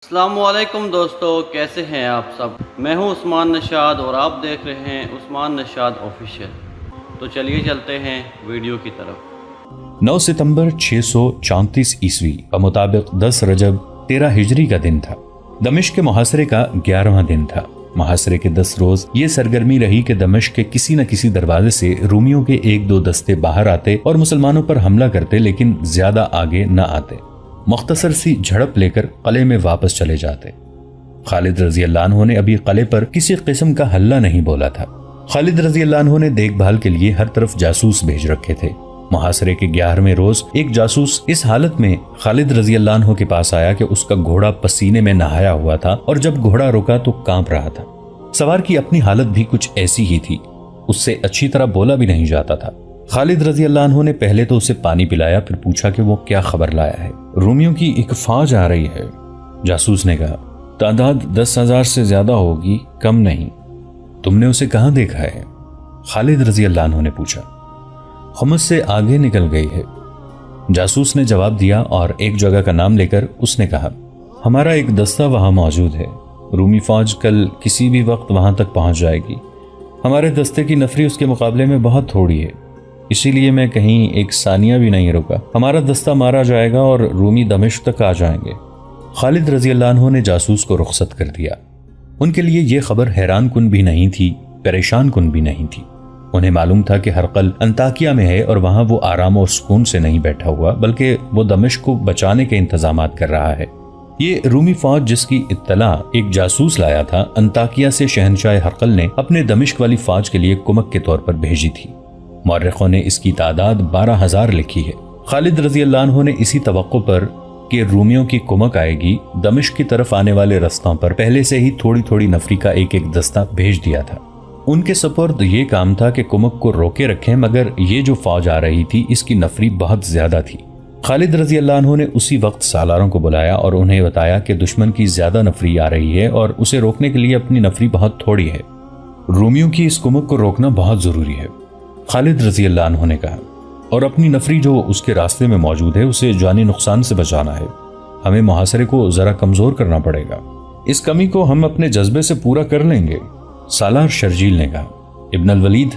السلام علیکم دوستو، کیسے ہیں آپ سب؟ میں ہوں عثمان نشاد اور آپ دیکھ رہے ہیں عثمان نشاد آفیشیل۔ تو چلیے چلتے ہیں ویڈیو کی طرف۔ 9 ستمبر 634 عیسوی کا مطابق 10 رجب 13 ہجری کا دن تھا۔ دمشق کے محاصرے کا 11واں دن تھا۔ محاصرے کے 10 روز یہ سرگرمی رہی کہ دمشق کے کسی نہ کسی دروازے سے رومیوں کے 1-2 دستے باہر آتے اور مسلمانوں پر حملہ کرتے، لیکن زیادہ آگے نہ آتے۔ مختصر سی جھڑپ لے کر قلعے میں واپس چلے جاتے۔ خالد رضی اللہ عنہ نے ابھی قلعے پر کسی قسم کا حلہ نہیں بولا تھا۔ خالد رضی اللہ عنہ نے دیکھ بھال کے لیے ہر طرف جاسوس بھیج رکھے تھے۔ محاصرے کے 11ویں روز ایک جاسوس اس حالت میں خالد رضی اللہ عنہ کے پاس آیا کہ اس کا گھوڑا پسینے میں نہایا ہوا تھا اور جب گھوڑا رکا تو کانپ رہا تھا۔ سوار کی اپنی حالت بھی کچھ ایسی ہی تھی، اس سے اچھی طرح بولا بھی نہیں جاتا تھا۔ خالد رضی اللہ عنہ نے پہلے تو اسے پانی پلایا، پھر پوچھا کہ وہ کیا خبر لایا ہے۔ رومیوں کی ایک فوج آ رہی ہے، جاسوس نے کہا۔ تعداد 10,000 سے زیادہ ہوگی، کم نہیں۔ تم نے اسے کہاں دیکھا ہے؟ خالد رضی اللہ عنہ نے پوچھا۔ خمس سے آگے نکل گئی ہے، جاسوس نے جواب دیا، اور ایک جگہ کا نام لے کر اس نے کہا، ہمارا ایک دستہ وہاں موجود ہے، رومی فوج کل کسی بھی وقت وہاں تک پہنچ جائے گی۔ ہمارے دستے کی نفری اس کے مقابلے میں بہت تھوڑی ہے، اسی لیے میں کہیں ایک ثانیہ بھی نہیں رکا۔ ہمارا دستہ مارا جائے گا اور رومی دمشق تک آ جائیں گے۔ خالد رضی اللہ عنہ نے جاسوس کو رخصت کر دیا۔ ان کے لیے یہ خبر حیران کن بھی نہیں تھی، پریشان کن بھی نہیں تھی۔ انہیں معلوم تھا کہ ہرقل انطاکیہ میں ہے اور وہاں وہ آرام اور سکون سے نہیں بیٹھا ہوا، بلکہ وہ دمشق کو بچانے کے انتظامات کر رہا ہے۔ یہ رومی فوج جس کی اطلاع ایک جاسوس لایا تھا، انطاکیہ سے شہنشاہ ہرقل نے اپنے دمشق والی فوج کے لیے کمک کے طور پر بھیجی تھی۔ مورخوں نے اس کی تعداد 12,000 لکھی ہے۔ خالد رضی اللہ عنہ نے اسی توقع پر کہ رومیوں کی کمک آئے گی، دمشق کی طرف آنے والے رستوں پر پہلے سے ہی تھوڑی تھوڑی نفری کا ایک دستہ بھیج دیا تھا۔ ان کے سپرد یہ کام تھا کہ کمک کو روکے رکھیں، مگر یہ جو فوج آ رہی تھی اس کی نفری بہت زیادہ تھی۔ خالد رضی اللہ عنہ نے اسی وقت سالاروں کو بلایا اور انہیں بتایا کہ دشمن کی زیادہ نفری آ رہی ہے اور اسے روکنے کے لیے اپنی نفری بہت تھوڑی ہے۔ رومیوں کی اس کمک کو روکنا بہت ضروری ہے، خالد رضی اللہ عنہ نے کہا، اور اپنی نفری جو اس کے راستے میں موجود ہے اسے جانی نقصان سے بچانا ہے۔ ہمیں محاصرے کو ذرا کمزور کرنا پڑے گا، اس کمی کو ہم اپنے جذبے سے پورا کر لیں گے، سالار شرجیل نے کہا۔ ابن الولید،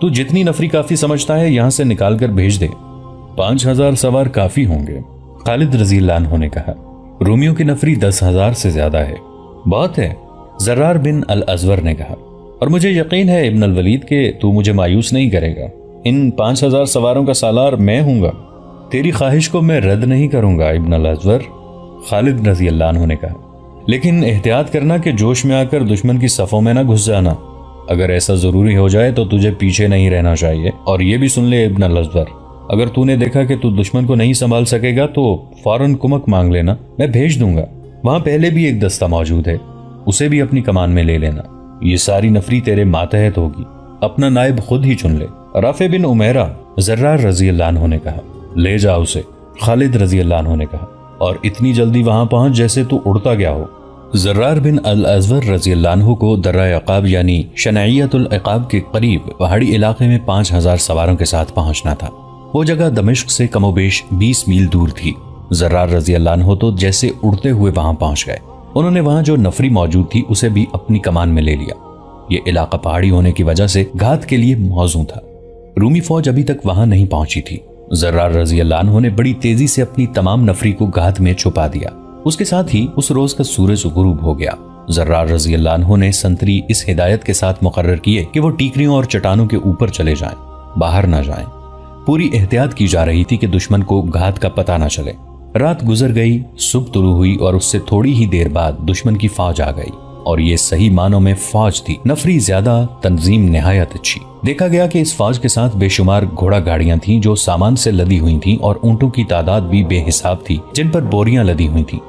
تو جتنی نفری کافی سمجھتا ہے یہاں سے نکال کر بھیج دے، 5,000 سوار کافی ہوں گے، خالد رضی اللہ عنہ نے کہا۔ رومیوں کی نفری 10,000 سے زیادہ ہے، بہت ہے، زرار بن الازور نے کہا، اور مجھے یقین ہے ابن الولید کہ تو مجھے مایوس نہیں کرے گا۔ ان 5,000 سواروں کا سالار میں ہوں گا، تیری خواہش کو میں رد نہیں کروں گا ابن الازور، خالد رضی اللہ عنہ نے کہا، لیکن احتیاط کرنا کہ جوش میں آ کر دشمن کی صفوں میں نہ گھس جانا، اگر ایسا ضروری ہو جائے تو تجھے پیچھے نہیں رہنا چاہیے۔ اور یہ بھی سن لے ابن الازور، اگر تو نے دیکھا کہ تو دشمن کو نہیں سنبھال سکے گا تو فوراً کمک مانگ لینا، میں بھیج دوں گا۔ وہاں پہلے بھی ایک دستہ موجود ہے، اسے بھی اپنی کمان میں لے لینا۔ یہ ساری نفری تیرے ماتحت ہوگی، اپنا نائب خود ہی چن لے۔ رافع بن عمیرہ، زرار رضی اللہ عنہ نے کہا، لے جا اسے، خالد رضی اللہ عنہ نے کہا، اور اتنی جلدی وہاں پہنچ جیسے تو اڑتا گیا ہو۔ زرار بن الازور رضی اللہ عنہ کو درہ عقاب یعنی شنعیت العقاب کے قریب پہاڑی علاقے میں 5,000 سواروں کے ساتھ پہنچنا تھا۔ وہ جگہ دمشق سے کم و بیش 20 میل دور تھی۔ زرار رضی اللہ عنہ تو جیسے اڑتے ہوئے وہاں پہنچ گئے۔ انہوں نے وہاں جو نفری موجود تھی اسے بھی اپنی کمان میں لے لیا۔ یہ علاقہ پہاڑی ہونے کی وجہ سے گھات کے لیے موزوں تھا۔ رومی فوج ابھی تک وہاں نہیں پہنچی تھی۔ زرار رضی اللہ عنہ نے بڑی تیزی سے اپنی تمام نفری کو گھات میں چھپا دیا۔ اس کے ساتھ ہی اس روز کا سورج غروب ہو گیا۔ زرار رضی اللہ عنہ نے سنتری اس ہدایت کے ساتھ مقرر کیے کہ وہ ٹیکریوں اور چٹانوں کے اوپر چلے جائیں، باہر نہ جائیں۔ پوری احتیاط کی جا رہی تھی کہ دشمن کو گھات کا پتہ نہ چلے۔ رات گزر گئی، صبح طلوع ہوئی اور اس سے تھوڑی ہی دیر بعد دشمن کی فوج آ گئی، اور یہ صحیح معنوں میں فوج تھی۔ نفری زیادہ، تنظیم نہایت اچھی۔ دیکھا گیا کہ اس فوج کے ساتھ بے شمار گھوڑا گاڑیاں تھیں جو سامان سے لدی ہوئی تھیں، اور اونٹوں کی تعداد بھی بے حساب تھی جن پر بوریاں لدی ہوئی تھیں۔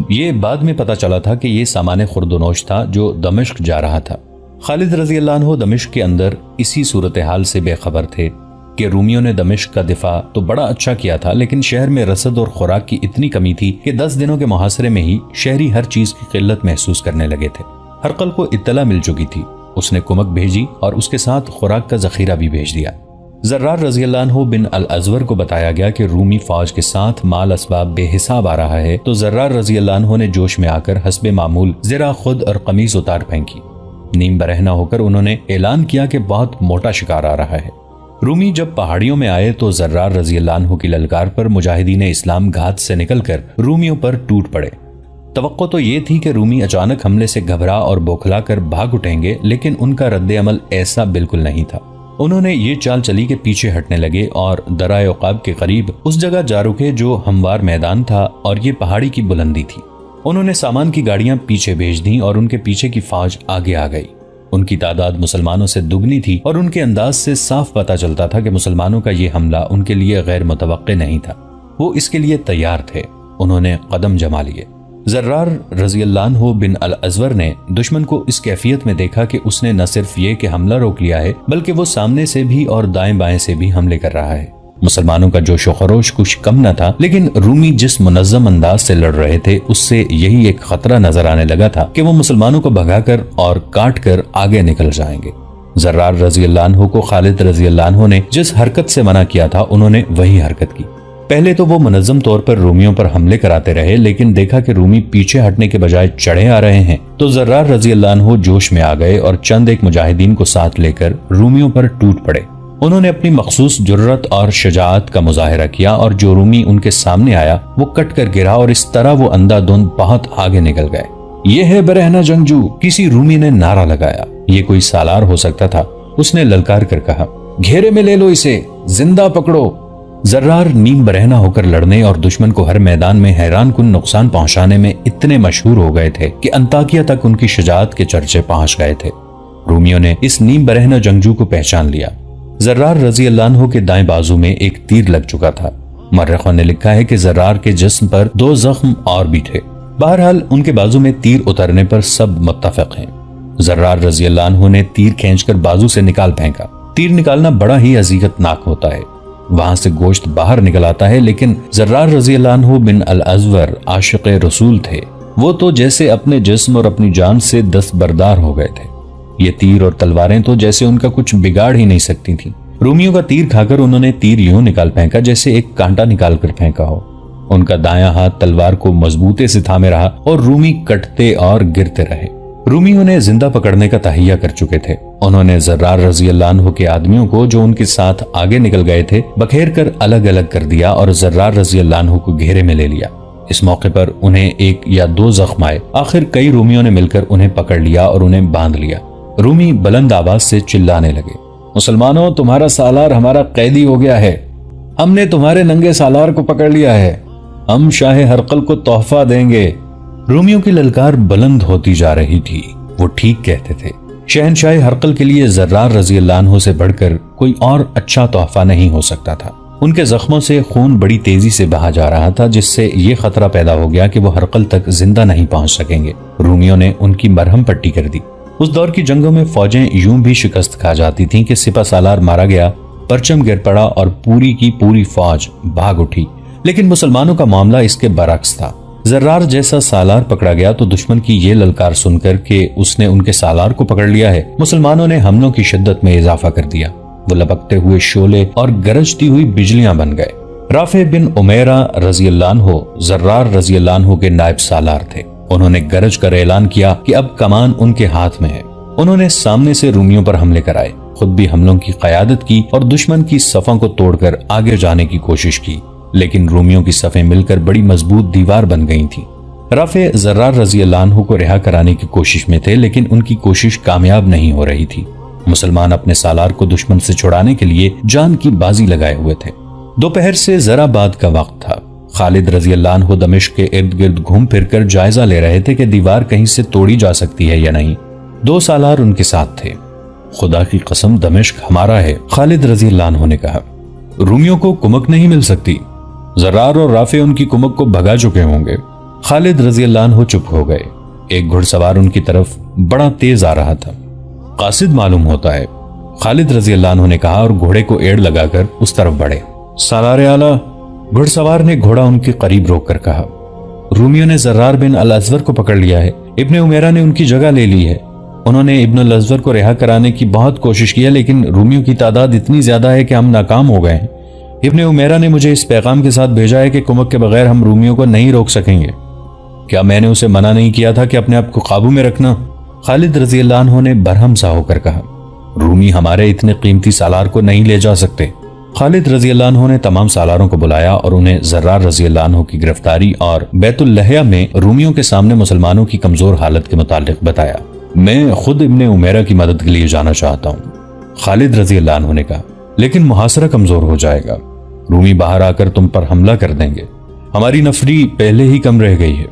یہ بعد میں پتہ چلا تھا کہ یہ سامان خرد و نوش تھا جو دمشق جا رہا تھا۔ خالد رضی اللہ عنہ دمشق کے اندر اسی صورتحال سے بے خبر تھے کہ رومیوں نے دمشق کا دفاع تو بڑا اچھا کیا تھا، لیکن شہر میں رسد اور خوراک کی اتنی کمی تھی کہ 10 دنوں کے محاصرے میں ہی شہری ہر چیز کی قلت محسوس کرنے لگے تھے۔ ہرقل کو اطلاع مل چکی تھی، اس نے کمک بھیجی اور اس کے ساتھ خوراک کا ذخیرہ بھی بھیج دیا۔ زرار رضی اللہ عنہ بن الازور کو بتایا گیا کہ رومی فوج کے ساتھ مال اسباب بے حساب آ رہا ہے، تو زرار رضی اللہ عنہ نے جوش میں آ کر حسب معمول زرہ خود اور قمیص اتار پھینکی۔ نیم برہنہ ہو کر انہوں نے اعلان کیا کہ بہت موٹا شکار آ رہا ہے۔ رومی جب پہاڑیوں میں آئے تو زرار رضی اللہ عنہ کی للکار پر مجاہدین اسلام گھات سے نکل کر رومیوں پر ٹوٹ پڑے۔ توقع تو یہ تھی کہ رومی اچانک حملے سے گھبرا اور بوکھلا کر بھاگ اٹھیں گے، لیکن ان کا رد عمل ایسا بالکل نہیں تھا۔ انہوں نے یہ چال چلی کہ پیچھے ہٹنے لگے اور درائے عقاب کے قریب اس جگہ جا رکے جو ہموار میدان تھا اور یہ پہاڑی کی بلندی تھی۔ انہوں نے سامان کی گاڑیاں پیچھے بھیج دیں اور ان کے پیچھے کی فوج آگے آ گئی۔ ان کی تعداد مسلمانوں سے دگنی تھی اور ان کے انداز سے صاف پتہ چلتا تھا کہ مسلمانوں کا یہ حملہ ان کے لیے غیر متوقع نہیں تھا۔ وہ اس کے لیے تیار تھے۔ انہوں نے قدم جما لیے۔ زرار رضی اللہ عنہ بن الازور نے دشمن کو اس کیفیت میں دیکھا کہ اس نے نہ صرف یہ کہ حملہ روک لیا ہے بلکہ وہ سامنے سے بھی اور دائیں بائیں سے بھی حملے کر رہا ہے۔ مسلمانوں کا جوش و خروش کچھ کم نہ تھا، لیکن رومی جس منظم انداز سے لڑ رہے تھے اس سے یہی ایک خطرہ نظر آنے لگا تھا کہ وہ مسلمانوں کو بھگا کر اور کاٹ کر آگے نکل جائیں گے۔ زرار رضی اللہ عنہ کو خالد رضی اللہ عنہ نے جس حرکت سے منع کیا تھا انہوں نے وہی حرکت کی۔ پہلے تو وہ منظم طور پر رومیوں پر حملے کراتے رہے، لیکن دیکھا کہ رومی پیچھے ہٹنے کے بجائے چڑھے آ رہے ہیں تو زرار رضی اللہ عنہ جوش میں آ گئے اور چند ایک مجاہدین کو ساتھ لے کر رومیوں پر ٹوٹ پڑے۔ انہوں نے اپنی مخصوص جرات اور شجاعت کا مظاہرہ کیا اور جو رومی ان کے سامنے آیا وہ کٹ کر گرا اور اس طرح وہ اندھا دھند بہت آگے نکل گئے۔ یہ ہے برہنہ جنگجو، کسی رومی نے نعرہ لگایا۔ یہ کوئی سالار ہو سکتا تھا۔ اس نے للکار کر کہا، گھیرے میں لے لو اسے، زندہ پکڑو۔ زرار نیم برہنہ ہو کر لڑنے اور دشمن کو ہر میدان میں حیران کن نقصان پہنچانے میں اتنے مشہور ہو گئے تھے کہ انطاکیہ تک ان کی شجاعت کے چرچے پہنچ گئے تھے۔ رومیوں نے اس نیم برہنہ جنگجو کو پہچان لیا۔ زرار رضی اللہ عنہ کے دائیں بازو میں ایک تیر لگ چکا تھا۔ مورخوں نے لکھا ہے کہ زرار کے جسم پر 2 زخم اور بھی تھے۔ بہرحال ان کے بازو میں تیر اترنے پر سب متفق ہیں۔ زرار رضی اللہ عنہ نے تیر کھینچ کر بازو سے نکال پھینکا۔ تیر نکالنا بڑا ہی اذیت ناک ہوتا ہے، وہاں سے گوشت باہر نکل آتا ہے، لیکن زرار رضی اللہ عنہ بن الازور عاشق رسول تھے۔ وہ تو جیسے اپنے جسم اور اپنی جان سے دستبردار ہو گئے تھے۔ یہ تیر اور تلواریں تو جیسے ان کا کچھ بگاڑ ہی نہیں سکتی تھیں۔ رومیوں کا تیر کھا کر انہوں نے تیر یوں نکال پھینکا جیسے ایک کانٹا نکال کر پھینکا ہو۔ ان کا دایاں ہاتھ تلوار کو مضبوطے سے تھامے رہا اور رومی کٹتے اور گرتے رہے۔ رومی انہیں زندہ پکڑنے کا تہیہ کر چکے تھے۔ انہوں نے زرار رضی اللہ عنہ کے آدمیوں کو جو ان کے ساتھ آگے نکل گئے تھے بکھیر کر الگ الگ کر دیا اور زرار رضی اللہ عنہ کو گھیرے میں لے لیا۔ اس موقع پر انہیں 1 یا 2 زخم آئے۔ آخر کئی رومیوں نے مل کر انہیں پکڑ لیا اور انہیں باندھ لیا۔ رومی بلند آواز سے چلانے لگے، مسلمانوں، تمہارا سالار ہمارا قیدی ہو گیا ہے۔ ہم نے تمہارے ننگے سالار کو پکڑ لیا ہے۔ ہم شاہ ہرقل کو تحفہ دیں گے۔ رومیوں کی للکار بلند ہوتی جا رہی تھی۔ وہ ٹھیک کہتے تھے۔ شہنشاہ ہرقل کے لیے زرار رضی اللہ عنہ سے بڑھ کر کوئی اور اچھا تحفہ نہیں ہو سکتا تھا۔ ان کے زخموں سے خون بڑی تیزی سے بہا جا رہا تھا، جس سے یہ خطرہ پیدا ہو گیا کہ وہ ہرقل تک زندہ نہیں پہنچ سکیں گے۔ رومیوں نے ان کی مرہم پٹی کر دی۔ اس دور کی جنگوں میں فوجیں یوں بھی شکست کھا جاتی تھیں کہ سپہ سالار مارا گیا، پرچم گر پڑا اور پوری کی پوری فوج بھاگ اٹھی۔ لیکن مسلمانوں کا معاملہ اس کے برعکس تھا۔ زرار جیسا سالار پکڑا گیا تو دشمن کی یہ للکار سن کر کہ اس نے ان کے سالار کو پکڑ لیا ہے، مسلمانوں نے حملوں کی شدت میں اضافہ کر دیا۔ وہ لپکتے ہوئے شعلے اور گرجتی ہوئی بجلیاں بن گئے۔ رافع بن عمیرہ رضی اللہ عنہ زرار رضی اللہ عنہ کے نائب سالار تھے۔ انہوں نے گرج کر اعلان کیا کہ اب کمان ان کے ہاتھ میں ہے۔ انہوں نے سامنے سے رومیوں پر حملے کرائے، خود بھی حملوں کی قیادت کی اور دشمن کی صفوں کو توڑ کر آگے جانے کی کوشش کی، لیکن رومیوں کی صفیں مل کر بڑی مضبوط دیوار بن گئی تھیں۔ رافع زرار رضی اللہ عنہ کو رہا کرانے کی کوشش میں تھے، لیکن ان کی کوشش کامیاب نہیں ہو رہی تھی۔ مسلمان اپنے سالار کو دشمن سے چھڑانے کے لیے جان کی بازی لگائے ہوئے تھے۔ دوپہر سے ذرا بعد کا وقت تھا۔ خالد رضی اللہ عنہ دمشق کے ارد گرد گھوم پھر کر جائزہ لے رہے تھے کہ دیوار کہیں سے توڑی جا سکتی ہے یا نہیں۔ 2 سالار ان کے ساتھ تھے۔ خدا کی قسم دمشق ہمارا ہے، خالد رضی اللہ عنہ نے کہا۔ رومیوں کو کمک نہیں مل سکتی، زرار اور رافع ان کی کمک کو بھگا چکے ہوں گے۔ خالد رضی اللہ عنہ چپ ہو گئے۔ ایک گھڑ سوار ان کی طرف بڑا تیز آ رہا تھا۔ قاصد معلوم ہوتا ہے، خالد رضی اللہ عنہ نے کہا اور گھوڑے کو ایڑ لگا کر اس طرف بڑھے۔ سالار اعلیٰ، گھڑ سوار نے گھوڑا ان کے قریب روک کر کہا، رومیوں نے زرار بن الازور کو پکڑ لیا ہے، ابن عمیرہ نے ان کی جگہ لے لی ہے۔ انہوں نے ابن الازور کو رہا کرانے کی بہت کوشش کی ہے، لیکن رومیوں کی تعداد اتنی زیادہ ہے کہ ہم ناکام ہو گئے ہیں۔ ابن عمیرہ نے مجھے اس پیغام کے ساتھ بھیجا ہے کہ کمک کے بغیر ہم رومیوں کو نہیں روک سکیں گے۔ کیا میں نے اسے منع نہیں کیا تھا کہ اپنے آپ کو قابو میں رکھنا؟ خالد رضی اللہ عنہ نے برہم سا ہو کر کہا۔ رومی ہمارے اتنے قیمتی سالار کو نہیں لے جا سکتے۔ خالد رضی اللہ عنہ نے تمام سالاروں کو بلایا اور انہیں زرار رضی اللہ عنہ کی گرفتاری اور بیت اللحیہ میں رومیوں کے سامنے مسلمانوں کی کمزور حالت کے متعلق بتایا۔ میں خود ابن عمیرہ کی مدد کے لیے جانا چاہتا ہوں، خالد رضی اللہ عنہ نے کہا، لیکن محاصرہ کمزور ہو جائے گا۔ رومی باہر آ کر تم پر حملہ کر دیں گے۔ ہماری نفری پہلے ہی کم رہ گئی ہے۔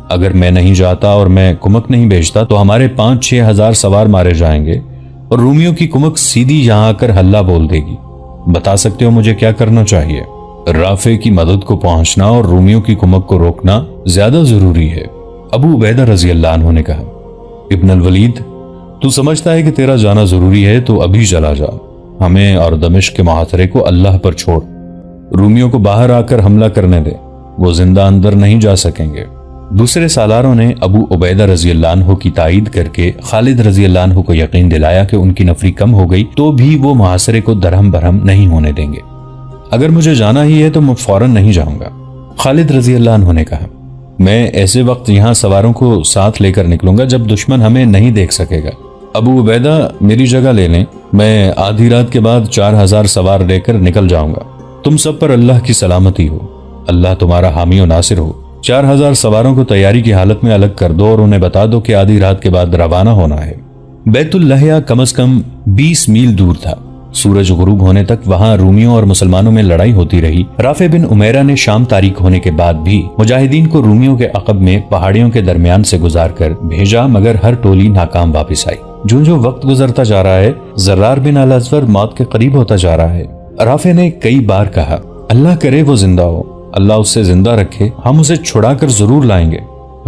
اگر میں نہیں جاتا اور میں کمک نہیں بھیجتا تو ہمارے 5-6 ہزار سوار مارے جائیں گے اور رومیوں کی کمک سیدھی یہاں آ کر ہلہ بول دے گی۔ بتا سکتے ہو مجھے کیا کرنا چاہیے؟ رافع کی مدد کو پہنچنا اور رومیوں کی کمک کو روکنا زیادہ ضروری ہے، ابو عبیدہ رضی اللہ عنہ نے کہا۔ ابن الولید، تو سمجھتا ہے کہ تیرا جانا ضروری ہے تو ابھی چلا جا، ہمیں اور دمشق کے محاصرے کو اللہ پر چھوڑ۔ رومیوں کو باہر آ کر حملہ کرنے دے، وہ زندہ اندر نہیں جا سکیں گے۔ دوسرے سالاروں نے ابو عبیدہ رضی اللہ عنہ کی تائید کر کے خالد رضی اللہ عنہ کو یقین دلایا کہ ان کی نفری کم ہو گئی تو بھی وہ محاصرے کو درہم برہم نہیں ہونے دیں گے۔ اگر مجھے جانا ہی ہے تو میں فوراً نہیں جاؤں گا، خالد رضی اللہ عنہ نے کہا۔ میں ایسے وقت یہاں سواروں کو ساتھ لے کر نکلوں گا جب دشمن ہمیں نہیں دیکھ سکے گا۔ ابو عبیدہ میری جگہ لے لیں، میں آدھی رات کے بعد 4000 سوار لے کر نکل جاؤں گا۔ تم سب پر اللہ کی سلامتی ہو، اللہ تمہارا حامی و ناصر ہو۔ 4000 سواروں کو تیاری کی حالت میں الگ کر دو اور انہیں بتا دو کہ آدھی رات کے بعد روانہ ہونا ہے۔ بیت اللحیہ کم از کم 20 میل دور تھا۔ سورج غروب ہونے تک وہاں رومیوں اور مسلمانوں میں لڑائی ہوتی رہی۔ رافع بن عمیرہ نے شام تاریک ہونے کے بعد بھی مجاہدین کو رومیوں کے عقب میں پہاڑیوں کے درمیان سے گزار کر بھیجا، مگر ہر ٹولی ناکام واپس آئی۔ جو وقت گزرتا جا رہا ہے، زرار بن الازور موت کے قریب ہوتا جا رہا ہے۔ رافع نے کئی بار کہا، اللہ کرے وہ زندہ ہو، اللہ اسے زندہ رکھے، ہم اسے چھڑا کر ضرور لائیں گے۔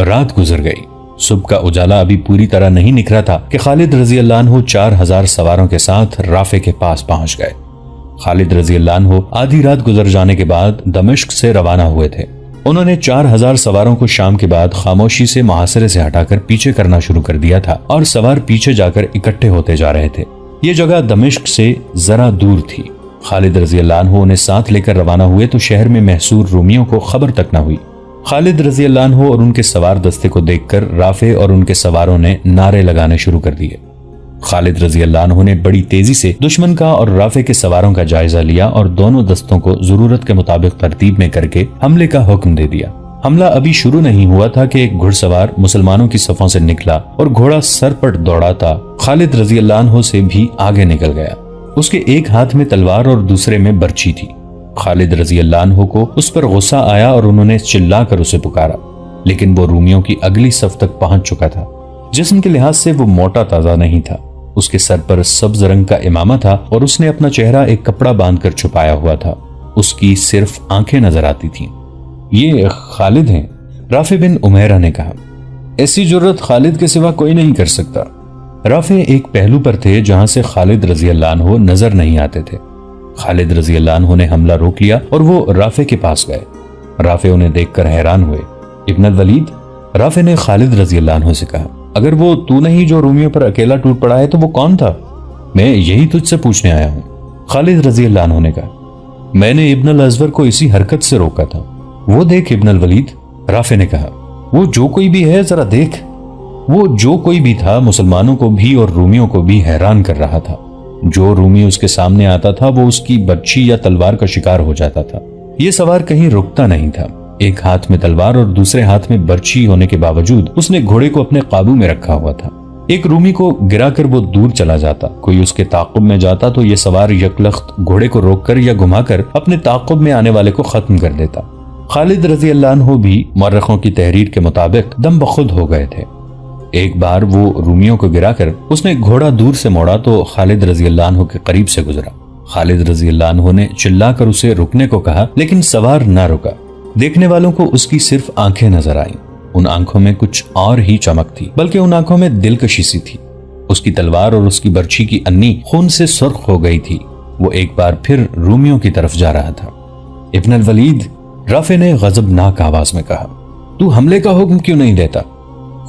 رات گزر گئی، صبح کا اجالا ابھی پوری طرح نہیں نکھرا تھا کہ خالد رضی اللہ عنہ 4000 سواروں کے ساتھ رافع کے پاس پہنچ گئے۔ خالد رضی اللہ عنہ آدھی رات گزر جانے کے بعد دمشق سے روانہ ہوئے تھے۔ انہوں نے 4000 سواروں کو شام کے بعد خاموشی سے محاصرے سے ہٹا کر پیچھے کرنا شروع کر دیا تھا اور سوار پیچھے جا کر اکٹھے ہوتے جا رہے تھے۔ یہ جگہ دمشق سے ذرا دور تھی۔ خالد رضی اللہ عنہ انہیں ساتھ لے کر روانہ ہوئے تو شہر میں محصور رومیوں کو خبر تک نہ ہوئی۔ خالد رضی اللہ عنہ اور ان کے سوار دستے کو دیکھ کر رافع اور ان کے سواروں نے نعرے لگانے شروع کر دیے۔ خالد رضی اللہ عنہ نے بڑی تیزی سے دشمن کا اور رافع کے سواروں کا جائزہ لیا اور دونوں دستوں کو ضرورت کے مطابق ترتیب میں کر کے حملے کا حکم دے دیا۔ حملہ ابھی شروع نہیں ہوا تھا کہ ایک گھڑ سوار مسلمانوں کی صفوں سے نکلا اور گھوڑا سر پٹ دوڑاتا خالد رضی اللہ عنہ سے بھی آگے نکل گیا۔ اس کے ایک ہاتھ میں تلوار اور دوسرے میں برچی تھی۔ خالد رضی اللہ عنہ کو اس پر غصہ آیا اور انہوں نے چلا کر اسے پکارا، لیکن وہ رومیوں کی اگلی صف تک پہنچ چکا تھا۔ جسم کے لحاظ سے وہ موٹا تازہ نہیں تھا، اس کے سر پر سبز رنگ کا امامہ تھا اور اس نے اپنا چہرہ ایک کپڑا باندھ کر چھپایا ہوا تھا، اس کی صرف آنکھیں نظر آتی تھیں۔ یہ خالد ہیں، رافع بن عمیرہ نے کہا۔ ایسی جرت خالد کے سوا کوئی نہیں کر سکتا۔ رافع ایک پہلو پر تھے جہاں سے خالد رضی اللہ عنہ نظر نہیں آتے تھے۔ خالد رضی اللہ عنہ نے حملہ روک لیا اور وہ رافع کے پاس گئے۔ رافع انہیں دیکھ کر حیران ہوئے۔ ابن الولید، رافع نے خالد رضی اللہ عنہ سے کہا، اگر وہ تو نہیں جو رومیوں پر اکیلا ٹوٹ پڑا ہے تو وہ کون تھا؟ میں یہی تجھ سے پوچھنے آیا ہوں، خالد رضی اللہ عنہ نے کہا۔ میں نے ابن الازور کو اسی حرکت سے روکا تھا۔ وہ دیکھ ابن الولید، رافع نے کہا، وہ جو کوئی بھی ہے ذرا دیکھ۔ وہ جو کوئی بھی تھا مسلمانوں کو بھی اور رومیوں کو بھی حیران کر رہا تھا۔ جو رومی اس کے سامنے آتا تھا وہ اس کی برچھی یا تلوار کا شکار ہو جاتا تھا۔ یہ سوار کہیں رکتا نہیں تھا، ایک ہاتھ میں تلوار اور دوسرے ہاتھ میں برچھی ہونے کے باوجود اس نے گھوڑے کو اپنے قابو میں رکھا ہوا تھا۔ ایک رومی کو گرا کر وہ دور چلا جاتا، کوئی اس کے تعاقب میں جاتا تو یہ سوار یکلخت گھوڑے کو روک کر یا گھما کر اپنے تعاقب میں آنے والے کو ختم کر دیتا۔ خالد رضی اللہ عنہ بھی مورخوں کی تحریر کے مطابق دم بخود ہو گئے تھے۔ ایک بار وہ رومیوں کو گرا کر اس نے گھوڑا دور سے موڑا تو خالد رضی اللہ عنہ کے قریب سے گزرا۔ خالد رضی اللہ عنہ نے چلا کر اسے رکنے کو کہا، لیکن سوار نہ رکا۔ دیکھنے والوں کو اس کی صرف آنکھیں نظر آئیں۔ ان آنکھوں میں کچھ اور ہی چمک تھی، بلکہ ان آنکھوں میں دلکشی سی تھی۔ اس کی تلوار اور اس کی برچھی کی انی خون سے سرخ ہو گئی تھی۔ وہ ایک بار پھر رومیوں کی طرف جا رہا تھا۔ ابن الولید، رافع نے غضبناک آواز میں کہا، تو حملے کا حکم کیوں نہیں دیتا؟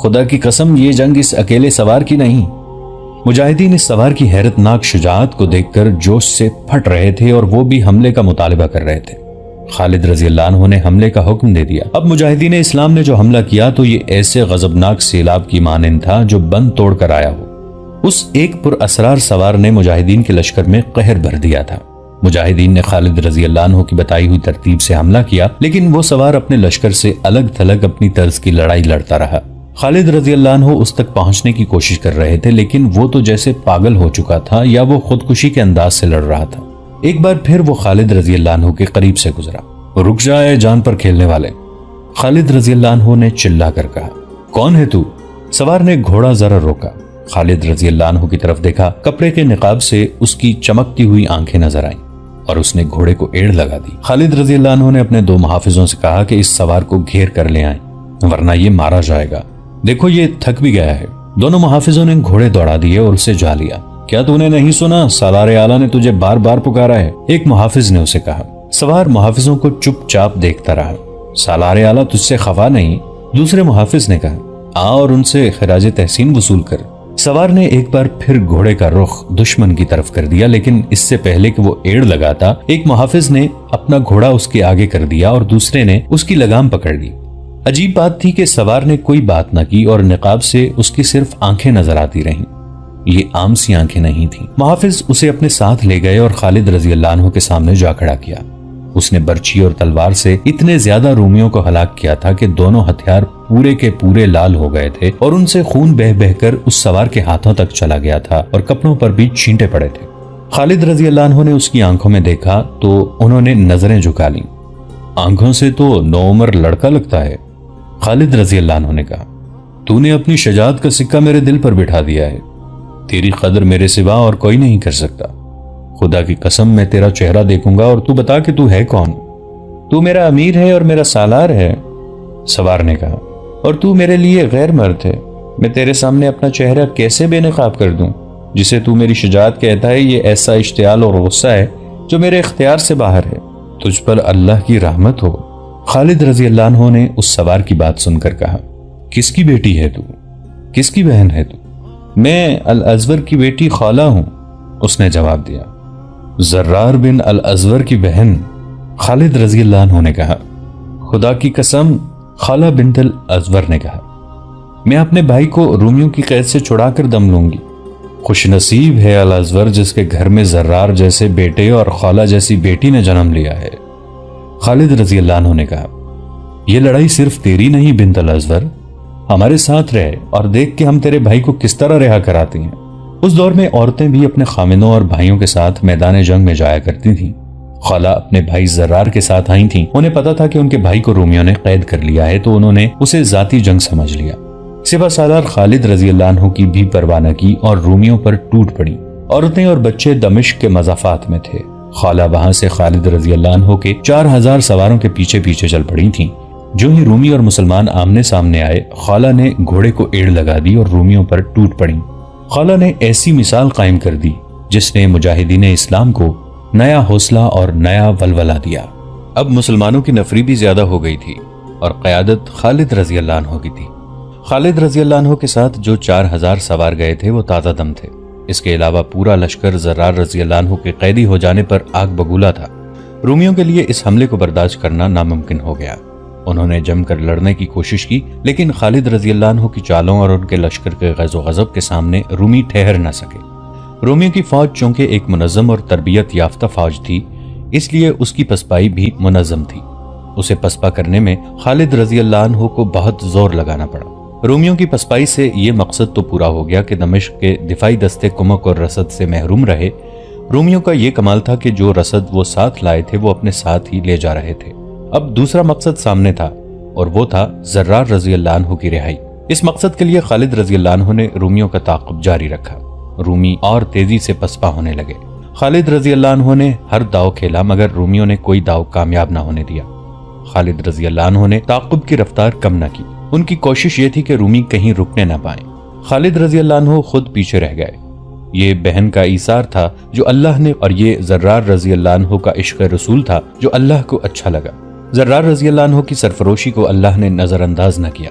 خدا کی قسم، یہ جنگ اس اکیلے سوار کی نہیں، مجاہدین اس سوار کی حیرت ناک شجاعت کو دیکھ کر جوش سے پھٹ رہے تھے اور وہ بھی حملے کا مطالبہ کر رہے تھے۔ خالد رضی اللہ عنہ نے حملے کا حکم دے دیا۔ اب مجاہدین اسلام نے جو حملہ کیا تو یہ ایسے غضبناک سیلاب کی مانند تھا جو بند توڑ کر آیا ہو۔ اس ایک پر اسرار سوار نے مجاہدین کے لشکر میں قہر بھر دیا تھا۔ مجاہدین نے خالد رضی اللہ عنہ کی بتائی ہوئی ترتیب سے حملہ کیا، لیکن وہ سوار اپنے لشکر سے الگ تھلگ اپنی طرز کی لڑائی لڑتا رہا۔ خالد رضی اللہ عنہ اس تک پہنچنے کی کوشش کر رہے تھے، لیکن وہ تو جیسے پاگل ہو چکا تھا یا وہ خودکشی کے انداز سے لڑ رہا تھا۔ ایک بار پھر وہ خالد رضی اللہ عنہ کے قریب سے گزرا۔ رک جائے جان پر کھیلنے والے، خالد رضی اللہ عنہ نے چلا کر کہا۔ کون ہے تو؟ سوار نے گھوڑا ذرا روکا، خالد رضی اللہ عنہ کی طرف دیکھا۔ کپڑے کے نقاب سے اس کی چمکتی ہوئی آنکھیں نظر آئیں اور اس نے گھوڑے کو ایڑ لگا دی۔ خالد رضی اللہ عنہ نے اپنے 2 محافظوں سے کہا کہ اس سوار کو گھیر کر لے آئیں ورنہ یہ مارا جائے گا، دیکھو یہ تھک بھی گیا ہے۔ دونوں محافظوں نے گھوڑے دوڑا دیے اور اسے جا لیا۔ کیا تو نے نہیں سنا؟ سالار اعلیٰ نے تجھے بار بار پکارا ہے، ایک محافظ نے اسے کہا۔ سوار محافظوں کو چپ چاپ دیکھتا رہا۔ سالار اعلیٰ تجھ سے خفا نہیں، دوسرے محافظ نے کہا، آ اور ان سے خراج تحسین وصول کر۔ سوار نے ایک بار پھر گھوڑے کا رخ دشمن کی طرف کر دیا، لیکن اس سے پہلے کہ وہ ایڑ لگاتا ایک محافظ نے اپنا گھوڑا اس کے آگے کر دیا اور دوسرے نے اس کی لگام پکڑ لی۔ عجیب بات تھی کہ سوار نے کوئی بات نہ کی اور نقاب سے اس کی صرف آنکھیں نظر آتی رہیں۔ یہ عام سی آنکھیں نہیں تھیں۔ محافظ اسے اپنے ساتھ لے گئے اور خالد رضی اللہ عنہ کے سامنے جا کھڑا کیا۔ اس نے برچھی اور تلوار سے اتنے زیادہ رومیوں کو ہلاک کیا تھا کہ دونوں ہتھیار پورے کے پورے لال ہو گئے تھے اور ان سے خون بہ بہ کر اس سوار کے ہاتھوں تک چلا گیا تھا اور کپڑوں پر بھی چھینٹے پڑے تھے۔ خالد رضی اللہ عنہ نے اس کی آنکھوں میں دیکھا تو انہوں نے نظریں جھکا لیں۔ آنکھوں سے تو نوعمر لڑکا لگتا ہے، خالد رضی اللہ عنہ نے کہا۔ تو نے اپنی شجاعت کا سکہ میرے دل پر بٹھا دیا ہے، تیری قدر میرے سوا اور کوئی نہیں کر سکتا۔ خدا کی قسم میں تیرا چہرہ دیکھوں گا اور تو بتا کہ تو ہے کون؟ تو میرا امیر ہے اور میرا سالار ہے، سوار نے کہا، اور تو میرے لیے غیر مرد ہے۔ میں تیرے سامنے اپنا چہرہ کیسے بے نقاب کر دوں؟ جسے تو میری شجاعت کہتا ہے یہ ایسا اشتعال اور غصہ ہے جو میرے اختیار سے باہر ہے۔ تجھ پر اللہ کی رحمت ہو۔ خالد رضی اللہ عنہ نے اس سوار کی بات سن کر کہا، کس کی بیٹی ہے تو؟ کس کی بہن ہے تو؟ میں الازور کی بیٹی خالہ ہوں، اس نے جواب دیا۔ زرار بن الازور کی بہن، خالد رضی اللہ عنہ نے کہا۔ خدا کی قسم، خالہ بنت الازور نے کہا، میں اپنے بھائی کو رومیوں کی قید سے چھڑا کر دم لوں گی۔ خوش نصیب ہے الازور جس کے گھر میں زرار جیسے بیٹے اور خالہ جیسی بیٹی نے جنم لیا ہے، خالد رضی اللہ عنہ نے کہا۔ یہ لڑائی صرف تیری نہیں بنت الازور، ہمارے ساتھ رہے اور دیکھ کہ ہم تیرے بھائی کو کس طرح رہا کراتے ہیں۔ اس دور میں عورتیں بھی اپنے خامندوں اور بھائیوں کے ساتھ میدان جنگ میں جایا کرتی تھیں۔ خالہ اپنے بھائی زرار کے ساتھ آئی تھیں۔ انہیں پتا تھا کہ ان کے بھائی کو رومیوں نے قید کر لیا ہے تو انہوں نے اسے ذاتی جنگ سمجھ لیا۔ سپہ سالار خالد رضی اللہ عنہ کی بھی پرواہ نہ کی اور رومیوں پر ٹوٹ پڑی۔ عورتیں اور بچے دمشق کے مضافات میں تھے۔ خالہ وہاں سے خالد رضی اللہ عنہ کے 4000 سواروں کے پیچھے پیچھے چل پڑی تھیں۔ جو ہی رومی اور مسلمان آمنے سامنے آئے، خالہ نے گھوڑے کو ایڑ لگا دی اور رومیوں پر ٹوٹ پڑی۔ خالہ نے ایسی مثال قائم کر دی جس نے مجاہدین اسلام کو نیا حوصلہ اور نیا ولولہ دیا۔ اب مسلمانوں کی نفری بھی زیادہ ہو گئی تھی اور قیادت خالد رضی اللہ عنہ کی تھی۔ خالد رضی اللہ عنہ کے ساتھ جو 4000 سوار گئے تھے وہ تازہ دم تھے۔ اس کے علاوہ پورا لشکر زرار رضی اللہ عنہ کے قیدی ہو جانے پر آگ بگولا تھا۔ رومیوں کے لیے اس حملے کو برداشت کرنا ناممکن ہو گیا۔ انہوں نے جم کر لڑنے کی کوشش کی، لیکن خالد رضی اللہ عنہ کی چالوں اور ان کے لشکر کے غیظ و غضب کے سامنے رومی ٹھہر نہ سکے۔ رومیوں کی فوج چونکہ ایک منظم اور تربیت یافتہ فوج تھی، اس لیے اس کی پسپائی بھی منظم تھی۔ اسے پسپا کرنے میں خالد رضی اللہ عنہ کو بہت زور لگانا پڑا۔ رومیوں کی پسپائی سے یہ مقصد تو پورا ہو گیا کہ دمشق کے دفاعی دستے کمک اور رسد سے محروم رہے۔ رومیوں کا یہ کمال تھا کہ جو رسد وہ ساتھ لائے تھے وہ اپنے ساتھ ہی لے جا رہے تھے۔ اب دوسرا مقصد سامنے تھا اور وہ تھا زرار رضی اللہ عنہ کی رہائی۔ اس مقصد کے لیے خالد رضی اللہ عنہ نے رومیوں کا تعاقب جاری رکھا۔ رومی اور تیزی سے پسپا ہونے لگے۔ خالد رضی اللہ عنہ نے ہر داؤ کھیلا مگر رومیوں نے کوئی داؤ کامیاب نہ ہونے دیا۔ خالد رضی اللہ عنہ نے تعاقب کی رفتار کم نہ کی۔ ان کی کوشش یہ تھی کہ رومی کہیں رکنے نہ پائیں۔ خالد رضی اللہ عنہ خود پیچھے رہ گئے۔ یہ بہن کا ایثار تھا جو اللہ نے، اور یہ زرار رضی اللہ عنہ کا عشق رسول تھا جو اللہ کو اچھا لگا۔ زرار رضی اللہ عنہ کی سرفروشی کو اللہ نے نظر انداز نہ کیا۔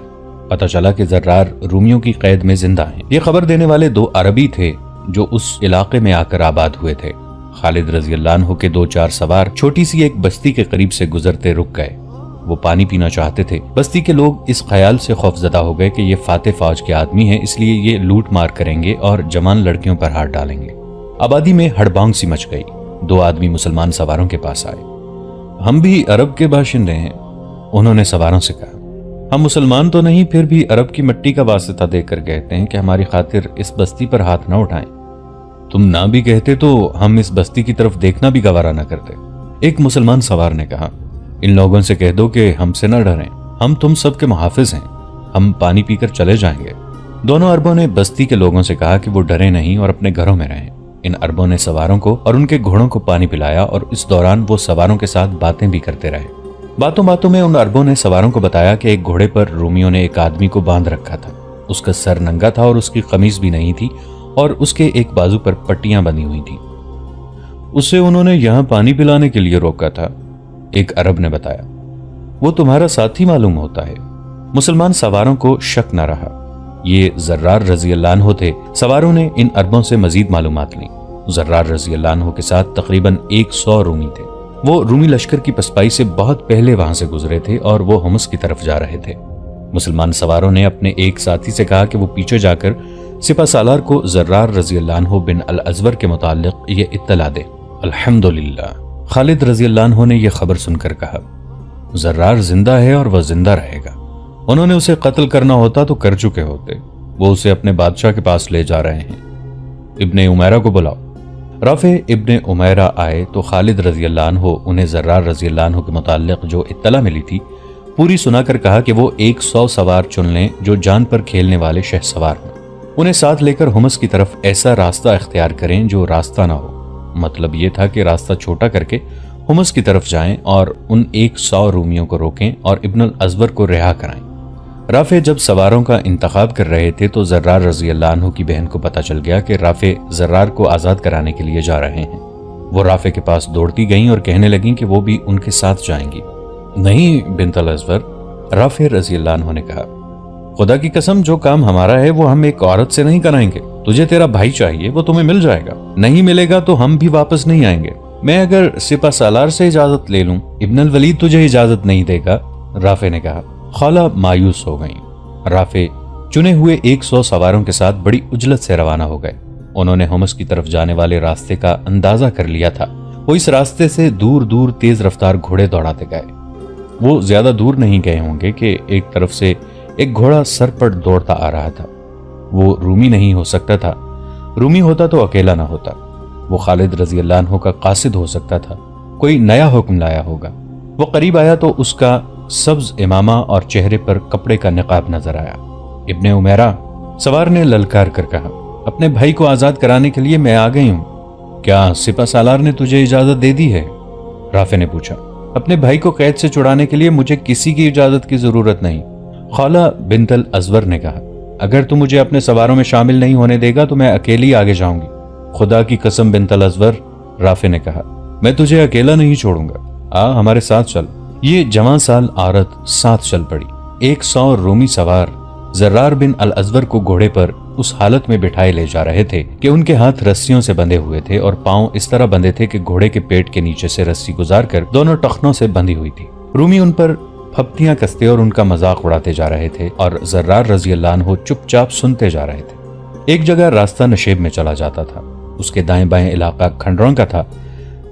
پتہ چلا کہ زرار رومیوں کی قید میں زندہ ہیں۔ یہ خبر دینے والے 2 عربی تھے جو اس علاقے میں آ کر آباد ہوئے تھے۔ خالد رضی اللہ عنہ کے 2-4 سوار چھوٹی سی ایک بستی کے قریب سے گزرتے رک گئے۔ وہ پانی پینا چاہتے تھے۔ بستی کے لوگ اس خیال سے خوفزدہ ہو گئے کہ یہ فاتح فوج کے آدمی ہیں، اس لیے یہ لوٹ مار کریں گے اور جوان لڑکیوں پر ہاتھ ڈالیں گے۔ آبادی میں ہڑبانگ سی مچ گئی۔ 2 آدمی مسلمان سواروں کے پاس آئے۔ ہم بھی عرب کے باشندے ہیں، انہوں نے سواروں سے کہا۔ ہم مسلمان تو نہیں، پھر بھی عرب کی مٹی کا واسطہ دے کر کہتے ہیں کہ ہماری خاطر اس بستی پر ہاتھ نہ اٹھائیں۔ تم نہ بھی کہتے تو ہم اس بستی کی طرف دیکھنا بھی گوارا نہ کرتے۔ ایک مسلمان سوار نے کہا، ان لوگوں سے کہہ دو کہ ہم سے نہ ڈریں، ہم تم سب کے محافظ ہیں، ہم پانی پی کر چلے جائیں گے۔ دونوں عربوں نے بستی کے لوگوں سے کہا کہ وہ ڈریں نہیں اور اپنے گھروں میں رہیں۔ ان عربوں نے سواروں کو اور ان کے گھوڑوں کو پانی پلایا اور اس دوران وہ سواروں کے ساتھ باتیں بھی کرتے رہے۔ باتوں باتوں میں ان عربوں نے سواروں کو بتایا کہ ایک گھوڑے پر رومیوں نے ایک آدمی کو باندھ رکھا تھا۔ اس کا سر ننگا تھا اور اس کی قمیض بھی نہیں تھی اور اس کے ایک بازو پر پٹیاں بندھی ہوئی تھیں۔ اسے انہوں نے یہاں پانی پلانے کے لیے روکا تھا، ایک عرب نے بتایا۔ وہ تمہارا ساتھی معلوم ہوتا ہے۔ مسلمان سواروں کو شک نہ رہا، یہ زرار رضی اللہ عنہ تھے۔ سواروں نے ان عربوں سے مزید معلومات لیں۔ زرار رضی اللہ عنہ کے ساتھ تقریباً 100 رومی تھے۔ وہ رومی لشکر کی پسپائی سے بہت پہلے وہاں سے گزرے تھے اور وہ حمص کی طرف جا رہے تھے۔ مسلمان سواروں نے اپنے ایک ساتھی سے کہا کہ وہ پیچھے جا کر سپہ سالار کو زرار رضی اللہ عنہ بن الازور کے متعلق یہ اطلاع دے۔ الحمدللہ، خالد رضی اللہ عنہ نے یہ خبر سن کر کہا، زرار زندہ ہے اور وہ زندہ رہے گا۔ انہوں نے اسے قتل کرنا ہوتا تو کر چکے ہوتے، وہ اسے اپنے بادشاہ کے پاس لے جا رہے ہیں۔ ابن عمیرہ کو بلاؤ۔ رافع ابن عمیرہ آئے تو خالد رضی اللہ عنہ انہیں زرار رضی اللہ عنہ کے متعلق جو اطلاع ملی تھی پوری سنا کر کہا کہ وہ 100 سوار چن لیں جو جان پر کھیلنے والے شہ سوار ہوں۔ انہیں ساتھ لے کر حمص کی طرف ایسا راستہ اختیار کریں جو راستہ نہ ہو۔ مطلب یہ تھا کہ راستہ چھوٹا کر کے حمص کی طرف جائیں اور ان 100 رومیوں کو روکیں اور ابن الازور کو رہا کرائیں۔ رافع جب سواروں کا انتخاب کر رہے تھے تو زرار رضی اللہ عنہ کی بہن کو پتہ چل گیا کہ رافع زرار کو آزاد کرانے کے لیے جا رہے ہیں۔ وہ رافع کے پاس دوڑتی گئیں اور کہنے لگیں کہ وہ بھی ان کے ساتھ جائیں گی۔ نہیں بنت الازور، رافع رضی اللہ عنہ نے کہا، خدا کی قسم جو کام ہمارا ہے وہ ہم ایک عورت سے نہیں کرائیں گے۔ تجھے تیرا بھائی چاہیے، وہ تمہیں مل جائے گا، نہیں ملے گا تو ہم بھی واپس نہیں آئیں گے۔ میں اگر سپہ سالار سے اجازت لے لوں، ابن الولید تجھے اجازت نہیں دے گا، رافع نے کہا۔ خالہ مایوس ہو گئیں۔ رافع چنے ہوئے 100 سواروں کے ساتھ بڑی عجلت سے روانہ ہو گئے۔ انہوں نے حمص کی طرف جانے والے راستے کا اندازہ کر لیا تھا۔ وہ اس راستے سے دور دور تیز رفتار گھوڑے دوڑاتے گئے۔ وہ زیادہ دور نہیں گئے ہوں گے کہ ایک طرف سے ایک گھوڑا سر پر دوڑتا آ رہا تھا۔ وہ رومی نہیں ہو سکتا تھا، رومی ہوتا تو اکیلا نہ ہوتا۔ وہ خالد رضی اللہ عنہ کا قاصد ہو سکتا تھا، کوئی نیا حکم لایا ہوگا۔ وہ قریب آیا تو اس کا سبز امامہ اور چہرے پر کپڑے کا نقاب نظر آیا۔ ابن عمیرہ، سوار نے للکار کر کہا، اپنے بھائی کو آزاد کرانے کے لیے میں آ گئی ہوں۔ کیا سپہ سالار نے تجھے اجازت دے دی ہے؟ رافع نے پوچھا۔ اپنے بھائی کو قید سے چھڑانے کے لیے مجھے کسی کی اجازت کی ضرورت نہیں، خالہ بنت الازور نے کہا۔ اگر تو مجھے اپنے سواروں میں شامل نہیں ہونے دے گا تو میں اکیلی آگے جاؤں گی۔ خدا کی قسم بنت الازور، رافع نے کہا، میں تجھے اکیلا نہیں چھوڑوں گا، آ ہمارے ساتھ چل۔ یہ جوان سال عورت ساتھ چل پڑی۔ 100 رومی سوار زرار بن الازور کو گھوڑے پر اس حالت میں بٹھائے لے جا رہے تھے کہ ان کے ہاتھ رسیوں سے بندھے ہوئے تھے اور پاؤں اس طرح بندھے تھے کہ گھوڑے کے پیٹ کے نیچے سے رسی گزار کر دونوں ٹخنوں سے بندھی ہوئی تھی۔ رومی ان پر پھپتیاں کستے اور ان کا مذاق اڑاتے جا رہے تھے اور زرار رضی اللہ عنہ چپ چاپ سنتے جا رہے تھے۔ ایک جگہ راستہ نشیب میں چلا جاتا تھا، اس کے دائیں بائیں علاقہ کھنڈروں کا تھا۔